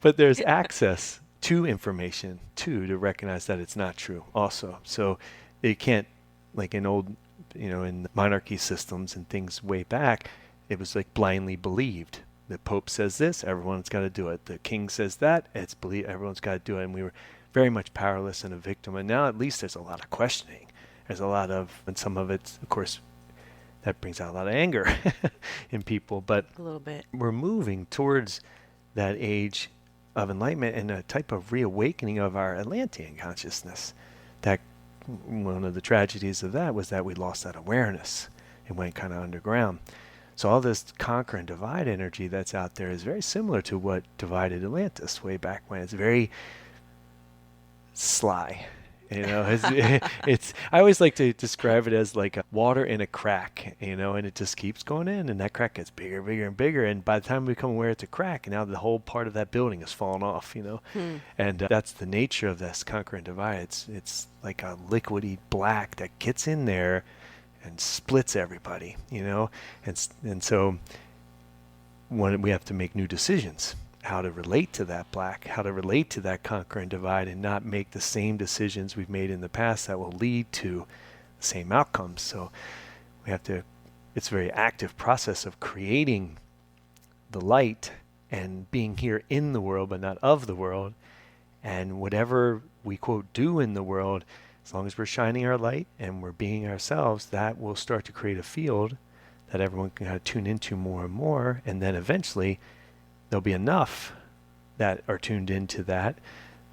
B: But there's access to information, too, to recognize that it's not true also. So you can't, like in old, in monarchy systems and things way back, it was like blindly believed. The Pope says this, everyone's got to do it. The king says that, everyone's got to do it. And we were very much powerless and a victim. And now at least there's a lot of questioning. There's a lot of, and some of it, of course, that brings out a lot of anger in people. But
A: a little bit.
B: We're moving towards that age of enlightenment and a type of reawakening of our Atlantean consciousness. That one of the tragedies of that was that we lost that awareness. It went kind of underground. So all this conquer and divide energy that's out there is very similar to what divided Atlantis way back when. It's very sly. It's I always like to describe it as like water in a crack, and it just keeps going in, and that crack gets bigger, bigger, and bigger, and by the time we become aware it's a crack, and now the whole part of that building has fallen off, and that's the nature of this conquer and divide. It's like a liquidy black that gets in there and splits everybody, and so when we have to make new decisions, how to relate to that black, how to relate to that conquer and divide, and not make the same decisions we've made in the past that will lead to the same outcomes. So it's a very active process of creating the light and being here in the world, but not of the world. And whatever we, quote, do in the world, as long as we're shining our light and we're being ourselves, that will start to create a field that everyone can kind of tune into more and more. And then eventually there'll be enough that are tuned into that,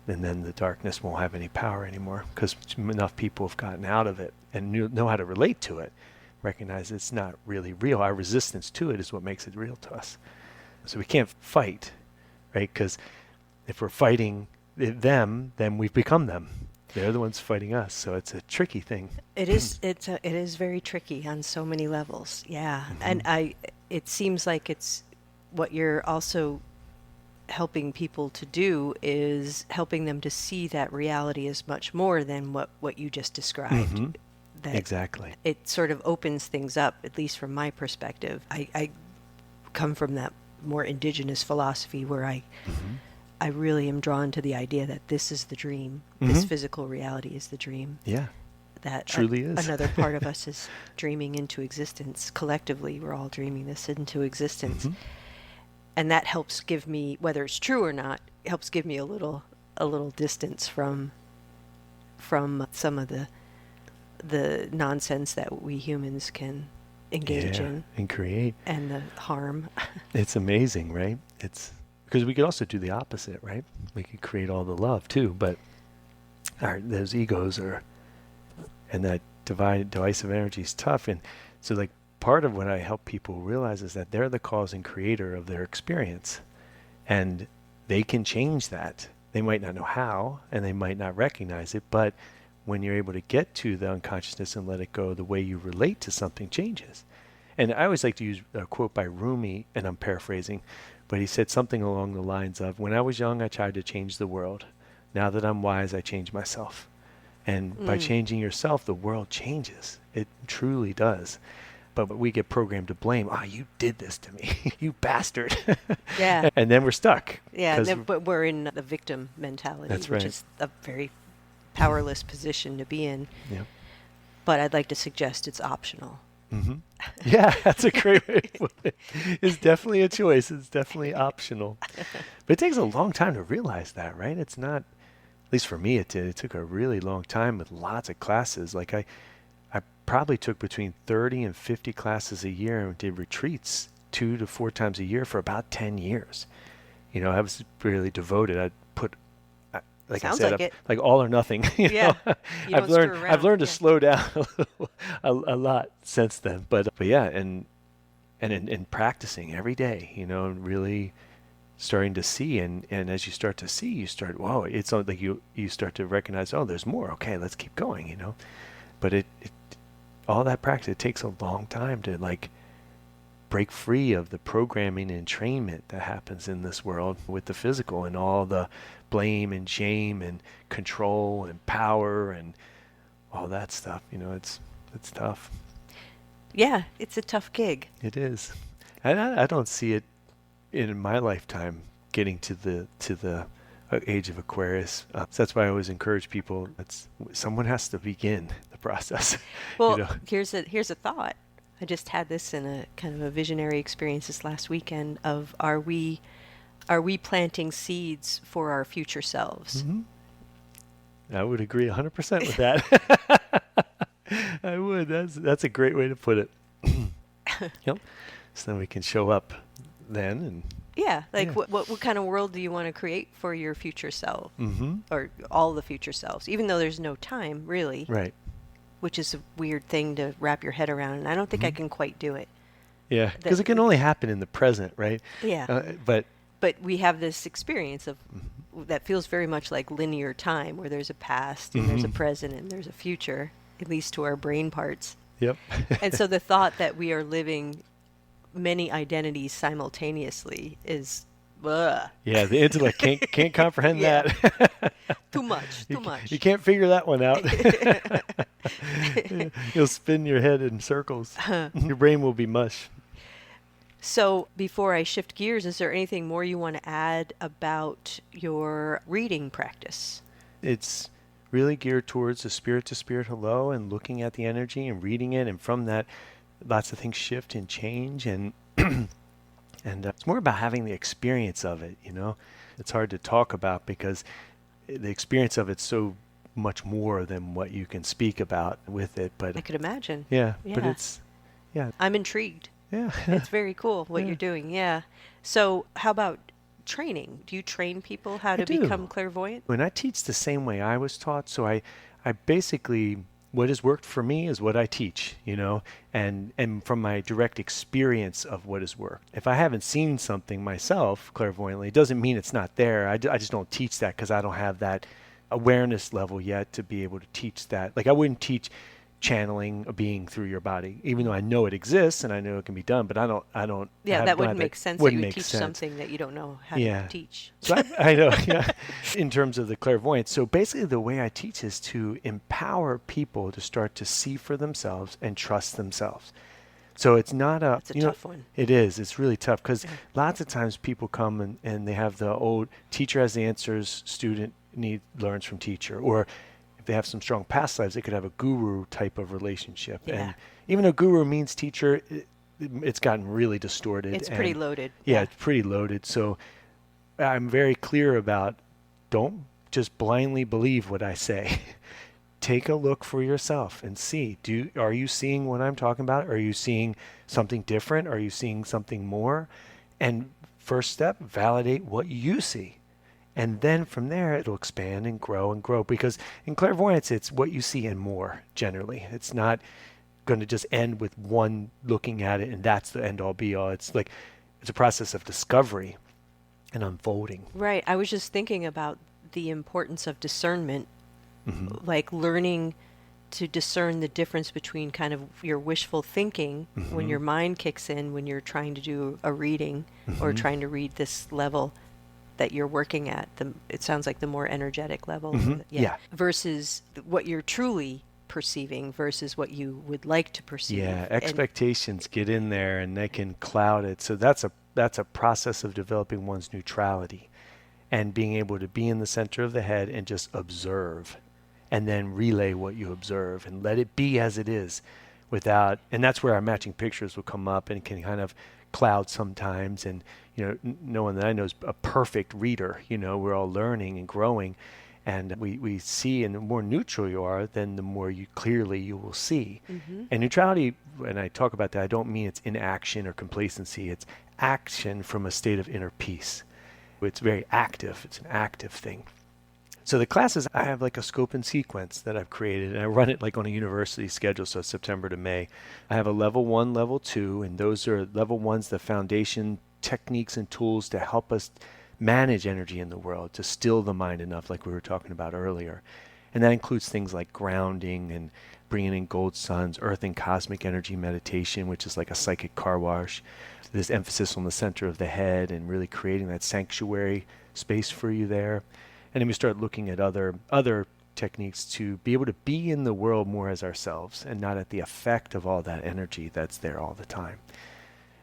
B: and then the darkness won't have any power anymore because enough people have gotten out of it and know how to relate to it, recognize it's not really real. Our resistance to it is what makes it real to us. So we can't fight, right? Because if we're fighting them, then we've become them. They're the ones fighting us. So it's a tricky thing.
A: It is. It is very tricky on so many levels. Yeah. And it seems like it's what you're also helping people to do is helping them to see that reality is much more than what you just described.
B: Mm-hmm.
A: That
B: Exactly.
A: it sort of opens things up, at least from my perspective. I come from that more indigenous philosophy where
B: Mm-hmm.
A: I really am drawn to the idea that this is the dream.
B: Mm-hmm.
A: This physical reality is the dream.
B: Yeah,
A: That
B: truly is.
A: another part of us is dreaming into existence. Collectively, we're all dreaming this into existence.
B: Mm-hmm.
A: And that helps give me, whether it's true or not, helps give me a little distance from some of the nonsense that we humans can engage in
B: and create.
A: and the harm.
B: It's amazing, right? It's because we could also do the opposite, right? We could create all the love too, but those egos are, and that divisive energy is tough. And so, like, part of what I help people realize is that they're the cause and creator of their experience, and they can change that. They might not know how, and they might not recognize it, but when you're able to get to the unconsciousness and let it go, the way you relate to something changes. And I always like to use a quote by Rumi, and I'm paraphrasing, but he said something along the lines of, when I was young, I tried to change the world. Now that I'm wise, I change myself. And by changing yourself, the world changes. It truly does. But we get programmed to blame. Oh, you did this to me, you bastard.
A: Yeah.
B: And then we're stuck.
A: Yeah, but we're in the victim mentality,
B: That's
A: which
B: right.
A: is a very powerless position to be in.
B: Yeah.
A: But I'd like to suggest it's optional.
B: Mm-hmm. Yeah, that's a great way to put it. It's definitely a choice. It's definitely optional. But it takes a long time to realize that, right? It's not, at least for me, it did. It took a really long time with lots of classes. Like I probably took between 30 and 50 classes a year and did retreats 2 to 4 times a year for about 10 years. You know, I was really devoted. I'd put, like
A: Sounds
B: I said,
A: like it.
B: like all or nothing.
A: Yeah. You
B: I've
A: don't screw
B: learned
A: around.
B: to
A: Yeah.
B: slow down a lot since then. But yeah, and in practicing every day, you know, and really starting to see, and as you start to see, you start, wow, it's like you start to recognize, oh, there's more. Okay, let's keep going, you know. But it all that practice, it takes a long time to like break free of the programming and entrainment that happens in this world with the physical and all the blame and shame and control and power and all that stuff. You know, it's tough.
A: Yeah, it's a tough gig.
B: It is. And I don't see it in my lifetime getting to the age of Aquarius. So that's why I always encourage people, someone has to begin the process.
A: Well,
B: you know?
A: here's a thought. I just had this in a kind of a visionary experience this last weekend of are we planting seeds for our future selves?
B: Mm-hmm. I would agree 100% with that. I would. That's a great way to put it. Yep. So then we can show up then and
A: Yeah, like
B: Yeah.
A: what kind of world do you want to create for your future self,
B: mm-hmm.
A: or all the future selves? Even though there's no time, really,
B: Right.
A: which is a weird thing to wrap your head around, and I don't think I
B: Mhm.
A: can quite do it.
B: Yeah, because it can only happen in the present, right?
A: Yeah.
B: But
A: But we have this experience of
B: Mhm.
A: that feels very much like linear time, where there's a past and there's a
B: Mhm.
A: present and there's a future, at least to our brain parts.
B: Yep.
A: And so the thought that we are living many identities simultaneously is, ugh,
B: Yeah, the intellect can't comprehend
A: Yeah.
B: that.
A: too much,
B: You
A: too much.
B: You can't figure that one out. You'll spin your head in circles. Your brain will be mush.
A: So before I shift gears, is there anything more you want to add about your reading practice?
B: It's really geared towards the spirit to spirit hello and looking at the energy and reading it, and from that lots of things shift and change, and and it's more about having the experience of it, you know. It's hard to talk about because the experience of it's so much more than what you can speak about with it, but
A: I could imagine.
B: yeah, but
A: Yeah.
B: it's yeah.
A: I'm intrigued.
B: Yeah.
A: It's very cool what
B: Yeah.
A: you're doing. Yeah. So how about training? Do you train people how
B: I
A: to
B: do.
A: become clairvoyant?
B: When I teach the same way I was taught, so I basically, what has worked for me is what I teach, you know, and from my direct experience of what has worked. If I haven't seen something myself clairvoyantly, it doesn't mean it's not there. I just don't teach that because I don't have that awareness level yet to be able to teach that. Like I wouldn't teach channeling a being through your body, even though I know it exists and I know it can be done, but I don't
A: Yeah,
B: have
A: that
B: don't
A: wouldn't
B: have
A: make sense that you
B: wouldn't
A: would
B: make
A: teach
B: sense.
A: something that you don't know how to
B: Yeah.
A: teach.
B: So I know, yeah, in terms of the clairvoyance. So basically the way I teach is to empower people to start to see for themselves and trust themselves. So it's not
A: That's a tough one.
B: it is. It's really tough because
A: Yeah.
B: lots of times people come and they have the old teacher has the answers, student learns from teacher. Or if they have some strong past lives, they could have a guru type of relationship.
A: Yeah.
B: And even though guru means teacher, it's gotten really distorted.
A: It's pretty
B: And
A: loaded.
B: yeah, it's pretty loaded. So I'm very clear about don't just blindly believe what I say. Take a look for yourself and see, are you seeing what I'm talking about? Are you seeing something different? Are you seeing something more? And first step, validate what you see. And then from there, it'll expand and grow because in clairvoyance, it's what you see and more generally. It's not going to just end with one looking at it and that's the end all be all. It's like, it's a process of discovery and unfolding.
A: Right. I was just thinking about the importance of discernment,
B: Mm-hmm.
A: like learning to discern the difference between kind of your wishful thinking when your mind kicks in when you're trying to do a reading or trying to read this level that you're working at. It sounds like the more energetic level.
B: Yeah.
A: Versus what you're truly perceiving versus what you would like to perceive.
B: Yeah, expectations get in there and they can cloud it. So that's a process of developing one's neutrality and being able to be in the center of the head and just observe and then relay what you observe and let it be as it is and that's where our matching pictures will come up and can kind of cloud sometimes. And, no one that I know is a perfect reader. We're all learning and growing. And we see, and the more neutral you are, then the more clearly you will see. And neutrality, when I talk about that, I don't mean it's inaction or complacency. It's action from a state of inner peace. It's very active. It's an active thing. So the classes, I have like a scope and sequence that I've created, and I run it like on a university schedule, so September to May. I have a level 1, level 2, and those are level 1's the foundation techniques and tools to help us manage energy in the world, to still the mind enough, like we were talking about earlier. And that includes things like grounding and bringing in gold suns, earth and cosmic energy meditation, which is like a psychic car wash. This emphasis on the center of the head and really creating that sanctuary space for you there. And then we start looking at other techniques to be able to be in the world more as ourselves and not at the effect of all that energy that's there all the time.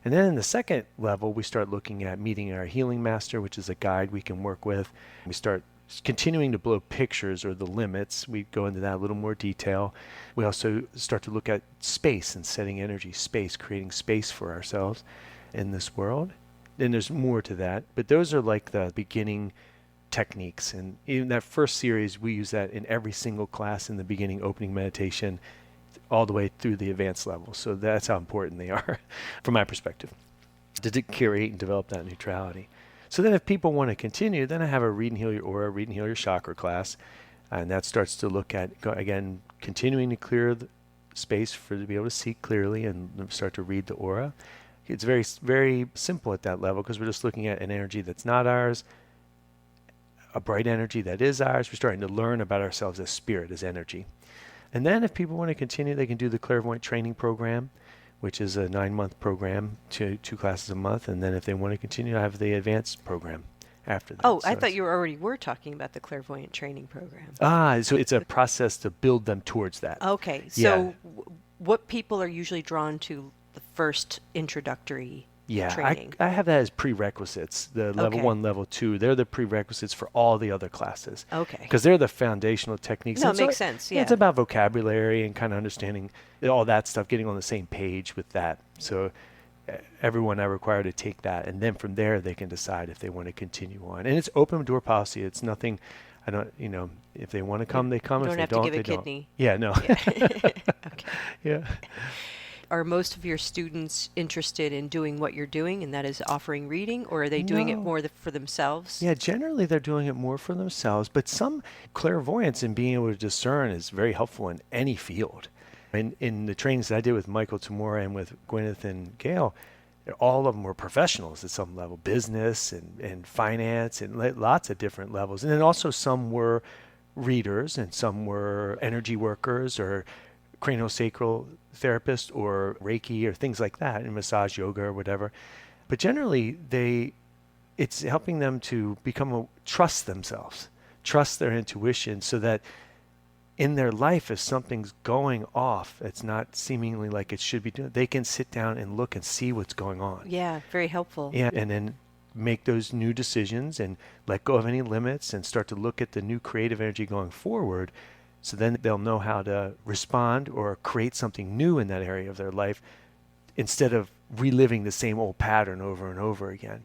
B: And then in the second level, we start looking at meeting our healing master, which is a guide we can work with. We start continuing to blow pictures or the limits. We go into that a little more detail. We also start to look at space and setting energy, space, creating space for ourselves in this world. And there's more to that, but those are like the beginning techniques. And in that first series, we use that in every single class in the beginning opening meditation all the way through the advanced level. So that's how important they are from my perspective, to curate and develop that neutrality. So then if people want to continue, then I have a read and heal your aura, read and heal your chakra class. And that starts to look at, again, continuing to clear the space to be able to see clearly and start to read the aura. It's very, very simple at that level because we're just looking at an energy that's not ours, a bright energy that is ours. We're starting to learn about ourselves as spirit, as energy. And then if people want to continue, they can do the Clairvoyant training program, which is a 9-month program, two classes a month. And then if they want to continue, I have the advanced program after that.
A: Oh, I thought you were talking about the Clairvoyant training program.
B: So it's a process to build them towards that.
A: Okay. So what people are usually drawn to the first introductory training?
B: I have that as prerequisites. The level 1, level 2, they're the prerequisites for all the other classes.
A: Okay.
B: Because they're the foundational techniques.
A: No, it makes sense. Yeah.
B: It's about vocabulary and kind of understanding all that stuff, getting on the same page with that. So everyone I require to take that, and then from there they can decide if they want to continue on. And it's open door policy. It's nothing. I don't. If they want to come, they come.
A: You don't
B: if
A: have
B: they don't,
A: to give a
B: they
A: kidney.
B: Don't. Yeah. No.
A: Yeah. Okay.
B: Yeah.
A: Are most of your students interested in doing what you're doing, and that is offering reading, or are they doing it more for themselves?
B: Yeah, generally they're doing it more for themselves, but some clairvoyance and being able to discern is very helpful in any field. In the trainings that I did with Michael Tamura and with Gwyneth and Gail, all of them were professionals at some level, business and finance and lots of different levels. And then also some were readers and some were energy workers or craniosacral therapist or Reiki or things like that, and massage yoga or whatever. But generally, it's helping them to trust themselves, trust their intuition, so that in their life, if something's going off, it's not seemingly like it should be doing, they can sit down and look and see what's going on.
A: Yeah, very helpful.
B: Yeah, and then make those new decisions and let go of any limits and start to look at the new creative energy going forward. So then they'll know how to respond or create something new in that area of their life instead of reliving the same old pattern over and over again.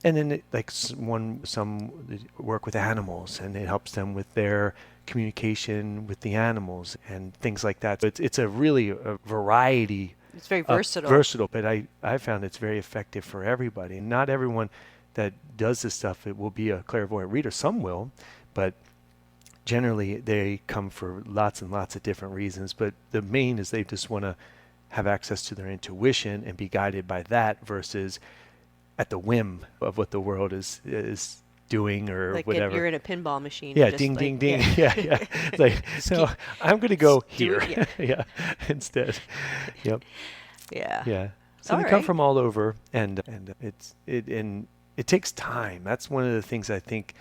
B: And then some work with animals, and it helps them with their communication with the animals and things like that. So it's a variety.
A: It's very versatile.
B: Versatile, but I found it's very effective for everybody. And not everyone that does this stuff, it will be a clairvoyant reader. Some will, but generally they come for lots and lots of different reasons. But the main is they just want to have access to their intuition and be guided by that versus at the whim of what the world is doing or
A: like
B: whatever.
A: You're in a pinball machine.
B: Yeah, ding, ding, ding. Yeah. Like, so I'm going to go here. Yeah, instead. Yep.
A: Yeah.
B: Yeah. So they come from all over, and it takes time. That's one of the things I think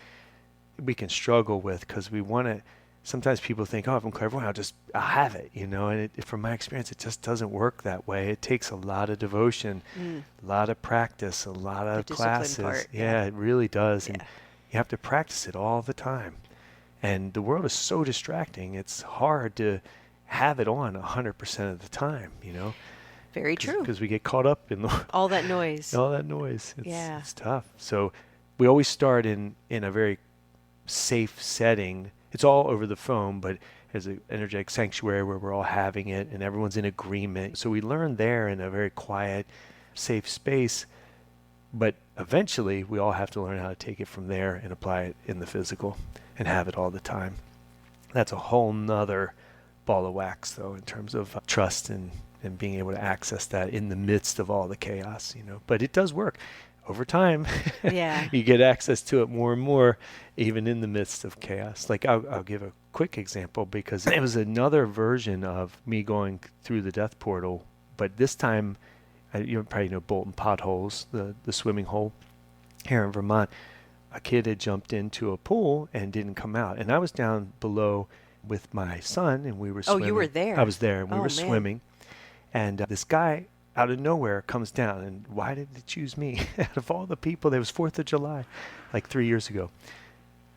B: we can struggle with, because we want to. Sometimes people think, "Oh, if I'm clairvoyant, I'll have it," And from my experience, it just doesn't work that way. It takes a lot of devotion, a lot of practice, a lot of classes.
A: Part,
B: yeah, it really does,
A: yeah.
B: and you have to practice it all the time. And the world is so distracting; it's hard to have it on 100% of the time.
A: Very true.
B: Because we get caught up in
A: all that noise.
B: It's tough. So we always start in a very safe setting. It's all over the phone, but there's an energetic sanctuary where we're all having it and everyone's in agreement. So we learn there in a very quiet, safe space. But eventually we all have to learn how to take it from there and apply it in the physical and have it all the time. That's a whole nother ball of wax, though, in terms of trust and being able to access that in the midst of all the chaos, But it does work. Over time, you get access to it more and more, even in the midst of chaos. Like I'll give a quick example, because it was another version of me going through the death portal, but this time, you probably know Bolton Potholes, the swimming hole here in Vermont. A kid had jumped into a pool and didn't come out, and I was down below with my son, and we were swimming.
A: Oh, you were there.
B: I was there, and we were swimming, and this guy out of nowhere comes down, and why did they choose me? Out of all the people, there was 4th of July, like 3 years ago.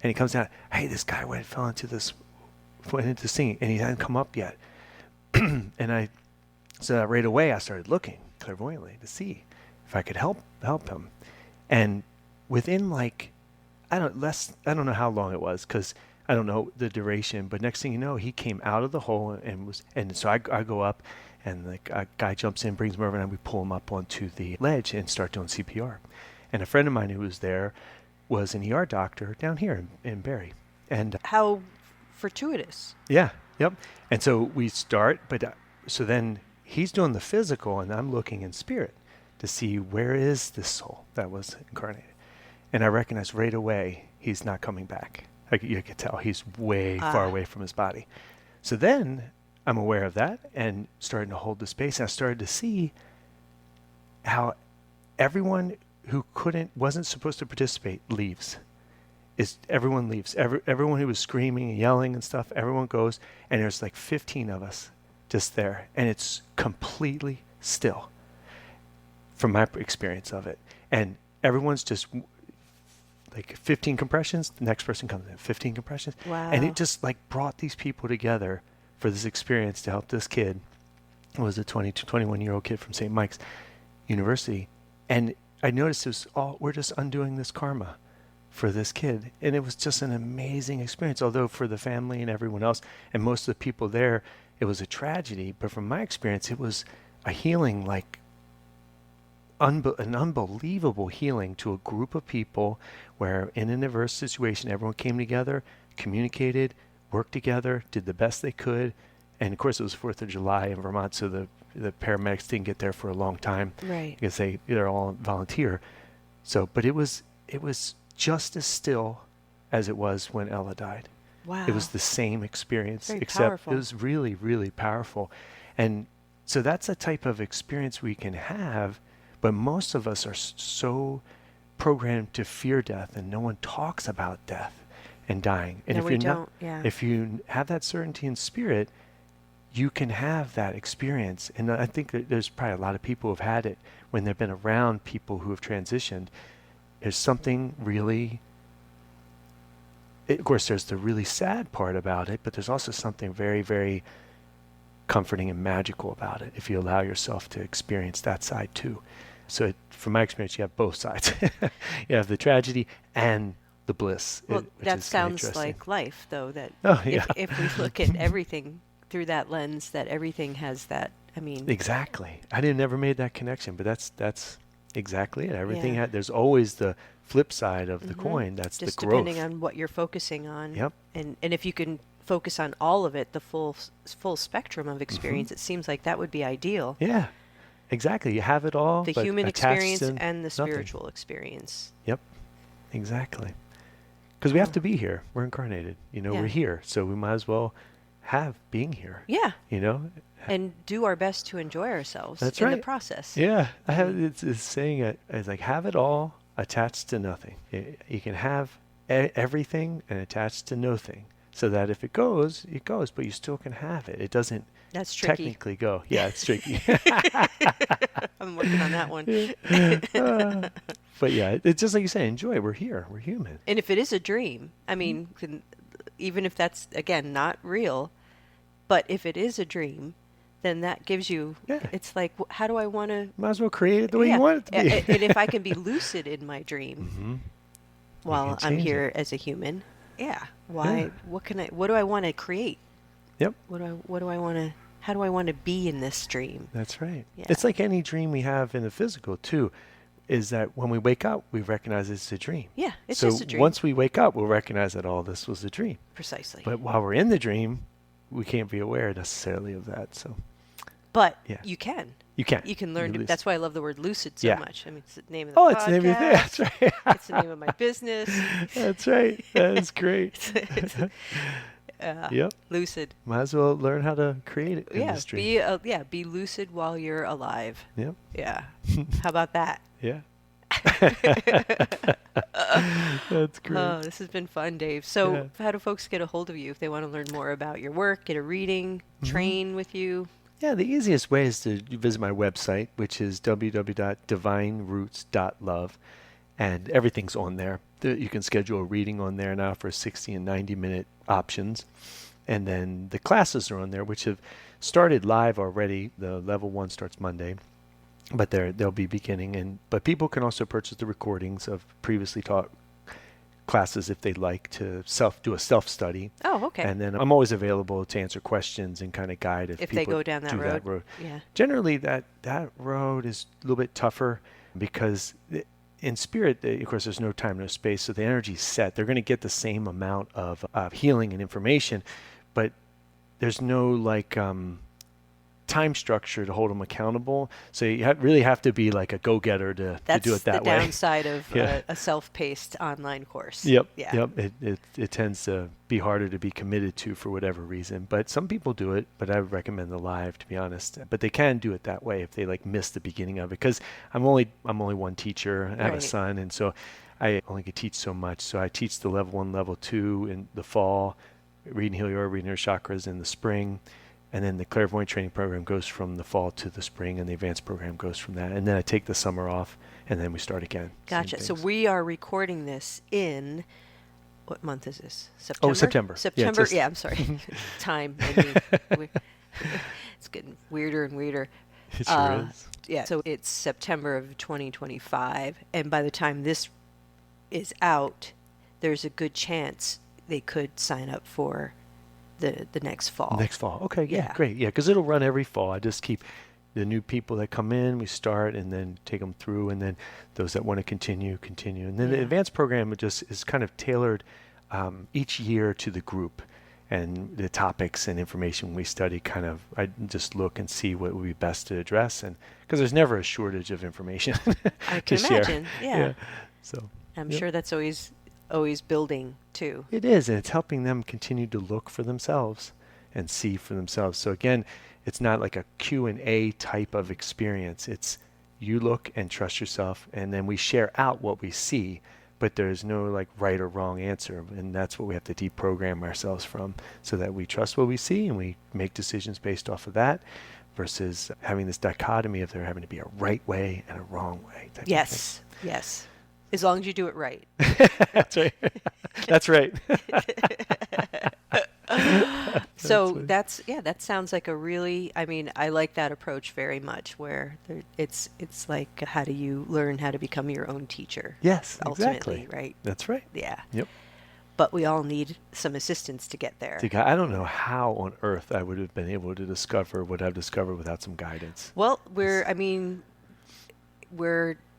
B: And he comes down, hey, this guy went into singing, and he hadn't come up yet. So right away I started looking clairvoyantly to see if I could help him. And within I don't know how long it was, because I don't know the duration, but next thing you know, he came out of the hole and so I go up, and a guy jumps in, brings him over, and we pull him up onto the ledge and start doing CPR. And a friend of mine who was there was an ER doctor down here in Barrie. And
A: how fortuitous.
B: Yeah, yep. And so we start, but so then he's doing the physical, and I'm looking in spirit to see where is this soul that was incarnated. And I recognize right away he's not coming back. You could tell he's way far away from his body. So then I'm aware of that and starting to hold the space. And I started to see how everyone who wasn't supposed to participate leaves. Everyone leaves. Everyone who was screaming and yelling and stuff, everyone goes, and there's 15 of us just there, and it's completely still from my experience of it. And everyone's just 15 compressions, the next person comes in, 15 compressions.
A: Wow.
B: And it just brought these people together for this experience to help this kid. It was a 21-year-old kid from St. Mike's University. And I noticed we're just undoing this karma for this kid. And it was just an amazing experience, although for the family and everyone else and most of the people there, it was a tragedy. But from my experience, it was a healing, an unbelievable healing to a group of people where in an adverse situation, everyone came together, communicated, worked together, did the best they could. And of course it was 4th of July in Vermont, so the paramedics didn't get there for a long time.
A: Right.
B: Because they're all volunteer. So, but it was just as still as it was when Ella died.
A: Wow.
B: It was the same experience,
A: Very
B: except
A: powerful.
B: it was really, really powerful. And so that's a type of experience we can have, but most of us are so programmed to fear death, and no one talks about death and dying. And
A: No,
B: if
A: we
B: you're not,
A: don't. Yeah.
B: if you have that certainty in spirit, you can have that experience. And I think that there's probably a lot of people who've had it when they've been around people who have transitioned. There's something really, of course, there's the really sad part about it, but there's also something very, very comforting and magical about it if you allow yourself to experience that side too. So from my experience, you have both sides. You have the tragedy and the bliss.
A: Well,
B: which
A: that
B: is
A: sounds
B: interesting.
A: like life, though, that
B: Oh, yeah.
A: if we look at everything through that lens, that everything has that, I mean,
B: Exactly. I didn't never made that connection, but that's exactly it. Everything
A: yeah.
B: there's always the flip side of the
A: Hmm.
B: coin. That's
A: Just
B: the growth.
A: depending on what you're focusing on.
B: Yep.
A: And if you can focus on all of it, the full spectrum of experience,
B: Mm-hmm.
A: it seems like that would be ideal.
B: Yeah. Exactly. You have it all,
A: The
B: but
A: human
B: attached
A: experience
B: to
A: and the
B: nothing.
A: spiritual experience.
B: Yep. Exactly. Because we have
A: Oh.
B: to be here. We're incarnated.
A: Yeah.
B: We're here, so we might as well have being here.
A: Yeah.
B: You know.
A: And do our best to enjoy ourselves
B: That's
A: in the
B: right.
A: process.
B: Yeah. I have.
A: mean-
B: It's saying it's like have it all attached to nothing. You can have everything and attached to nothing, so that if it goes, it goes, but you still can have it. It doesn't
A: That's tricky.
B: technically go. Yeah, it's tricky.
A: I'm working on that one.
B: But yeah, it's just like you say, enjoy. We're here. We're human.
A: And if it is a dream, I mean, even if that's, again, not real, but if it is a dream, then that gives you,
B: Yeah.
A: it's like, how do I want to,
B: Might as well create it the way
A: yeah.
B: you want it to be.
A: And if I can be lucid in my dream
B: Mm-hmm.
A: while
B: can
A: I'm
B: change
A: here
B: it.
A: as a human, yeah, why,
B: Yeah.
A: what do I want to create?
B: Yep.
A: What do I want to, how do I want to be in this dream?
B: That's right.
A: Yeah.
B: It's like any dream we have in the physical too, is that when we wake up, we recognize it's a dream.
A: Yeah, it's
B: So
A: just a dream.
B: once we wake up, we'll recognize that all this was a dream.
A: Precisely.
B: But while we're in the dream, we can't be aware necessarily of that. So
A: But
B: yeah.
A: you can.
B: you can.
A: You can learn to,
B: lose-
A: that's why I love the word lucid so
B: Yeah.
A: much. I mean, it's the name of the
B: Oh,
A: podcast.
B: it's the name of your thing. That's right.
A: It's the name of my business.
B: That's right. That is great. Yep.
A: Lucid.
B: Might as well learn how to create it in
A: Yeah,
B: this dream.
A: be lucid while you're alive.
B: Yep.
A: Yeah. How about that?
B: Yeah. That's great.
A: Oh, this has been fun, Dave. So,
B: Yeah.
A: how do folks get a hold of you if they want to learn more about your work, get a reading, train with you?
B: Yeah, the easiest way is to visit my website, which is www.divineroots.love, and everything's on there. You can schedule a reading on there now for 60 and 90-minute options. And then the classes are on there, which have started live already. The level 1 starts Monday, but they'll be beginning. But people can also purchase the recordings of previously taught classes if they'd like to do a self-study.
A: Oh, okay.
B: And then I'm always available to answer questions and kind of guide if
A: they
B: people
A: go down that
B: do
A: road. Yeah.
B: Generally, that road is a little bit tougher because in spirit, of course, there's no time, no space, so the energy's set. They're going to get the same amount of healing and information, but there's no time structure to hold them accountable. So you really have to be like a go-getter to do it that
A: That's the
B: way.
A: downside of
B: Yeah.
A: a self-paced online course.
B: Yep.
A: Yeah.
B: Yep. It tends to be harder to be committed to for whatever reason. But some people do it, but I would recommend the live, to be honest. But they can do it that way if they miss the beginning of it. Because I'm only one teacher. I have a
A: Right.
B: son, and so I only can teach so much. So I teach the level 1, level 2 in the fall, read and heal your aura, read your chakras in the spring. And then the Clairvoyant training program goes from the fall to the spring, and the advanced program goes from that. And then I take the summer off, and then we start again. Same
A: Gotcha. So
B: things.
A: we are recording this in, what month is this? September?
B: Oh, September. Yeah,
A: September.
B: just-
A: Yeah, I'm sorry. Time. I mean, it's getting weirder and weirder.
B: It sure is.
A: Yeah. So it's September of 2025, and by the time this is out, there's a good chance they could sign up for the next fall.
B: Next fall. Okay, yeah,
A: Yeah.
B: great. Yeah, because it'll run every fall. I just keep the new people that come in, we start and then take them through, and then those that want to continue. And then the
A: Yeah.
B: advanced program just is kind of tailored each year to the group. And the topics and information we study I just look and see what would be best to address. And because there's never a shortage of information
A: I
B: to
A: can
B: share.
A: imagine. Yeah.
B: So,
A: I'm
B: yep.
A: sure that's always building too.
B: It is, and it's helping them continue to look for themselves and see for themselves. So again, it's not like a Q&A type of experience. It's you look and trust yourself, and then we share out what we see, but there's no like right or wrong answer. And that's what we have to deprogram ourselves from, so that we trust what we see and we make decisions based off of that, versus having this dichotomy of there having to be a right way and a wrong way type
A: Yes, yes. As long as you do it right.
B: That's right. That's right.
A: So that sounds like a really, I mean, I like that approach very much, where it's like, how do you learn how to become your own teacher?
B: Yes,
A: ultimately,
B: exactly.
A: right?
B: That's right.
A: Yeah.
B: Yep.
A: But we all need some assistance to get there.
B: I don't know how on earth I would have been able to discover what I've discovered without some guidance.
A: Well, we're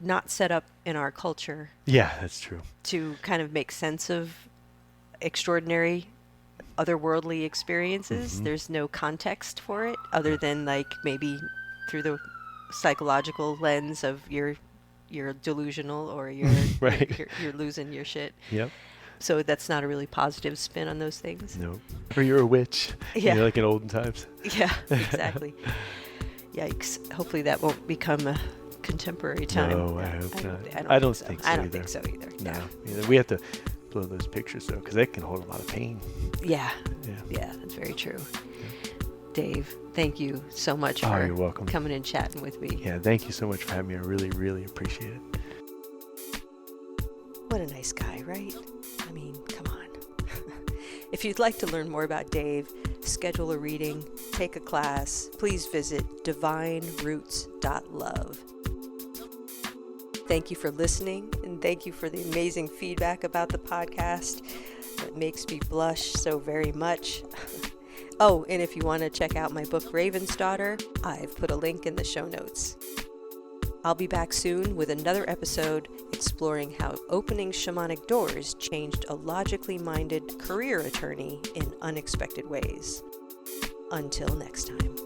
A: not set up in our culture.
B: Yeah, that's true.
A: To kind of make sense of extraordinary otherworldly experiences.
B: Mm-hmm.
A: There's no context for it other than like maybe through the psychological lens of you're delusional, or you're
B: right.
A: you're losing your shit.
B: Yep.
A: So that's not a really positive spin on those things.
B: No. Or you're a witch.
A: Yeah.
B: Like in olden times.
A: Yeah, exactly. Yikes. Hopefully that won't become a contemporary time.
B: No, I hope not.
A: I don't
B: think so
A: I don't
B: either.
A: think so either.
B: No.
A: Yeah.
B: We have to blow those pictures though, because they can hold a lot of pain.
A: Yeah.
B: Yeah.
A: Yeah, that's very true. Dave, thank you so much
B: Oh,
A: for
B: you're welcome.
A: coming and chatting with me.
B: Yeah, thank you so much for having me. I really, really appreciate it.
A: What a nice guy, right? I mean, come on. If you'd like to learn more about Dave, schedule a reading, take a class, please visit divineroots.love. Thank you for listening, and thank you for the amazing feedback about the podcast. That makes me blush so very much. Oh, and if you want to check out my book, Raven's Daughter, I've put a link in the show notes. I'll be back soon with another episode exploring how opening shamanic doors changed a logically minded career attorney in unexpected ways. Until next time.